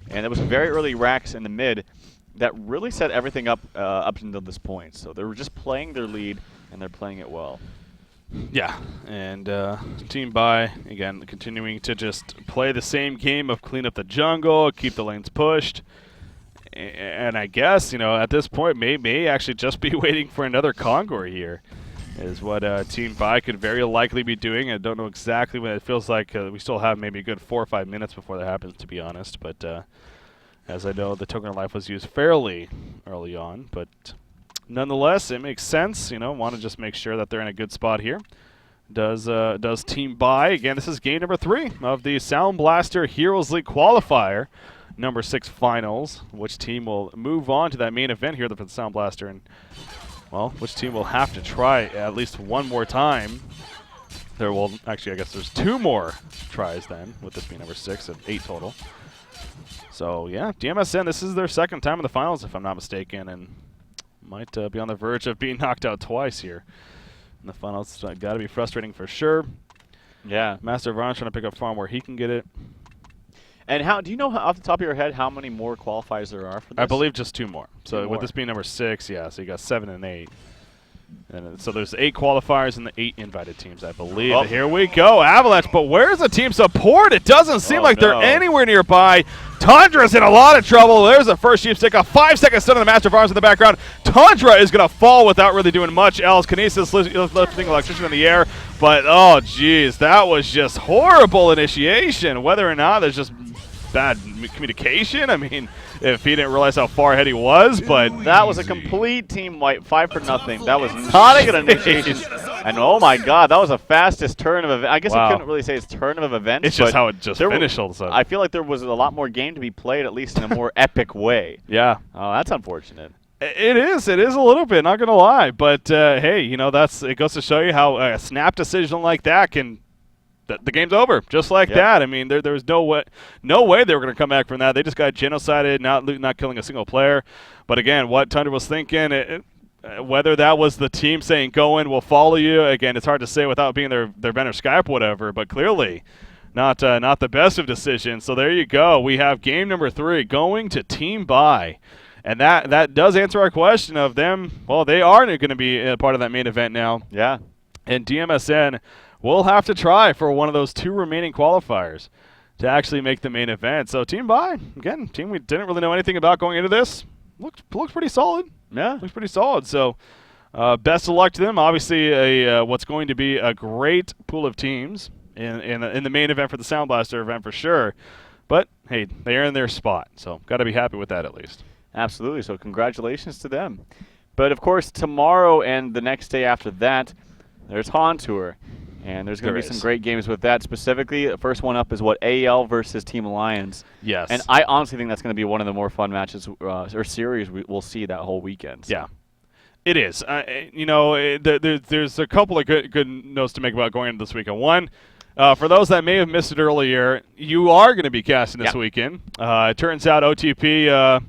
And it was very early racks in the mid that really set everything up until this point. So they were just playing their lead, and they're playing it well. Yeah, and Team Bai, again, continuing to just play the same game of clean up the jungle, keep the lanes pushed. And I guess, at this point, may actually just be waiting for another Conqueror here, is what Team Bai could very likely be doing. I don't know exactly when. It feels like we still have maybe a good 4 or 5 minutes before that happens, to be honest. But as I know, the Token of Life was used fairly early on, but nonetheless, it makes sense. Want to just make sure that they're in a good spot here. Does Team Bai. Again, this is game number 3 of the Sound Blaster Heroes League qualifier, number 6 finals. Which team will move on to that main event here for the Sound Blaster? And well, which team will have to try at least one more time? There will actually, I guess there's 2 more tries then, with this being number 6 of 8 total. So yeah, DmSn, this is their second time in the finals, if I'm not mistaken, and might be on the verge of being knocked out twice here in the finals. Got to be frustrating for sure. Yeah. Master Vaughn trying to pick up farm where he can get it. And how do you know off the top of your head how many more qualifiers there are for this? I believe just 2 more. So 2 with more. this being number 6, yeah, so you got 7 and 8. And so there's 8 qualifiers and the 8 invited teams, I believe. Oh. And here we go, Avalanche. But where's the team support? It doesn't seem like they're anywhere nearby. Tundra's in a lot of trouble. There's the first sheep stick. A 5-second stun on the Master of Arms in the background. Tundra is going to fall without really doing much else. Kinesis lifting Electrician in the air. But, oh, geez, that was just horrible initiation. Whether or not there's just bad communication. I mean, if he didn't realize how far ahead he was, but that was a complete team wipe, 5 for nothing. That was not a good initiation. And oh my God, that was the fastest turn of event. I guess I couldn't really say it's turn of events. It's just how it just finished all of a sudden. I feel like there was a lot more game to be played, at least in a more epic way. Yeah. Oh, that's unfortunate. It is a little bit, not gonna lie. But hey, you know, it goes to show you how a snap decision like that can. The game's over, just like that. I mean, there was no way they were going to come back from that. They just got genocided, not killing a single player. But again, what Tundra was thinking, whether that was the team saying "go in, we'll follow you." Again, it's hard to say without being their vendor Skype, whatever. But clearly, not the best of decisions. So there you go. We have game number 3 going to Team Buy. And that does answer our question of them. Well, they are going to be a part of that main event now. Yeah. And DmSn will have to try for one of those 2 remaining qualifiers to actually make the main event. So Team Buy, again, team we didn't really know anything about going into this, looked pretty solid. Yeah. Looks pretty solid. So best of luck to them. Obviously, what's going to be a great pool of teams in the main event for the Sound Blaster event for sure. But, hey, they are in their spot. So got to be happy with that at least. Absolutely. So congratulations to them. But, of course, tomorrow and the next day after that, there's Han Tour. And there's going to be some great games with that. Specifically, the first one up is AL versus Team Alliance. Yes. And I honestly think that's going to be one of the more fun matches or series we'll see that whole weekend. So. Yeah. It is. You know, there's a couple of good notes to make about going into this weekend. One, for those that may have missed it earlier, you are going to be casting this weekend. It turns out OTP...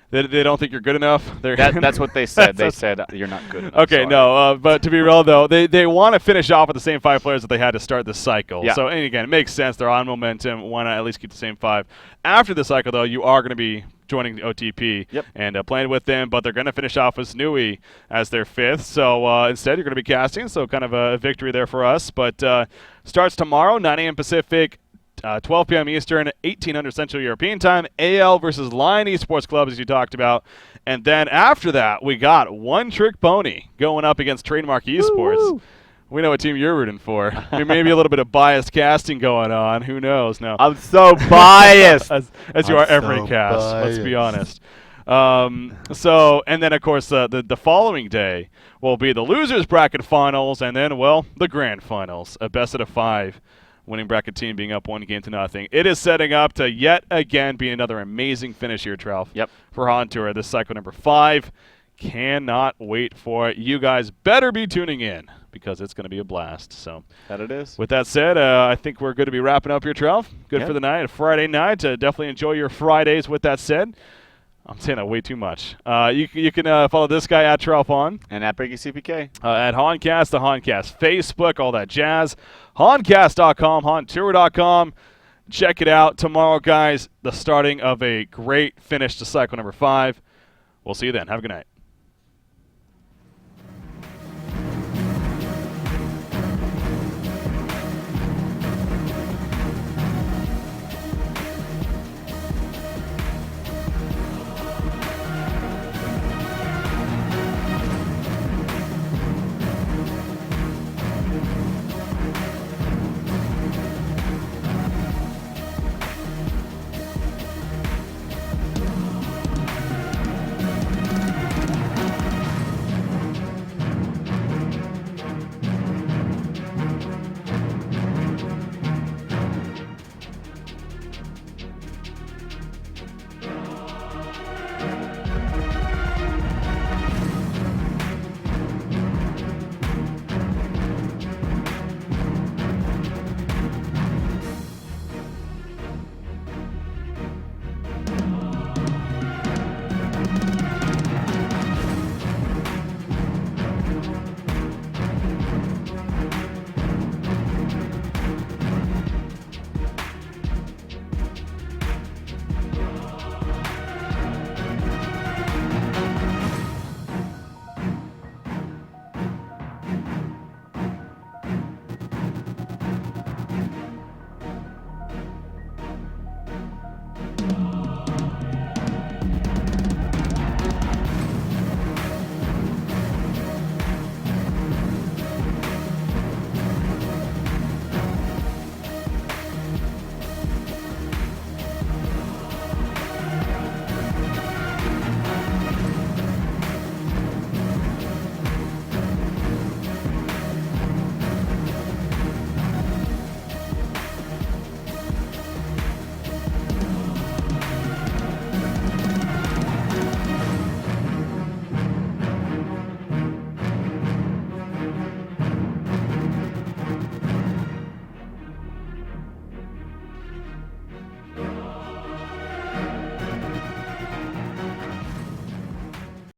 They don't think you're good enough. That's what they said. They said you're not good enough. Okay, sorry. No, but to be real, though, they want to finish off with the same 5 players that they had to start this cycle. Yeah. So, and again, it makes sense. They're on momentum. Why not at least keep the same 5? After the cycle, though, you are going to be joining the OTP and playing with them, but they're going to finish off with Snooey as their 5th. So instead, you're going to be casting, so kind of a victory there for us. But starts tomorrow, 9 a.m. Pacific, 12 p.m. Eastern, 1800 Central European Time, AL versus Lion Esports Club, as you talked about. And then after that, we got One Trick Pony going up against Trademark Esports. Woo-woo. We know what team you're rooting for. Maybe a little bit of biased casting going on. Who knows? No, I'm so biased. as you are every cast, let's be honest. So, and then, of course, the following day will be the Losers Bracket Finals, and then, well, the Grand Finals, a best of 5. Winning bracket team being up 1-0. It is setting up to yet again be another amazing finish here, Tralf. Yep. For Han Tour, this cycle number 5. Cannot wait for it. You guys better be tuning in because it's going to be a blast. So that it is. With that said, I think we're good to be wrapping up here, Tralf. Good for the night, a Friday night. Definitely enjoy your Fridays. With that said, I'm saying that way too much. You can follow this guy at TralfHon. And at BreakyCPK. At Honcast, the Honcast Facebook, all that jazz. Honcast.com, HonTour.com. Check it out. Tomorrow, guys, the starting of a great finish to cycle number 5. We'll see you then. Have a good night.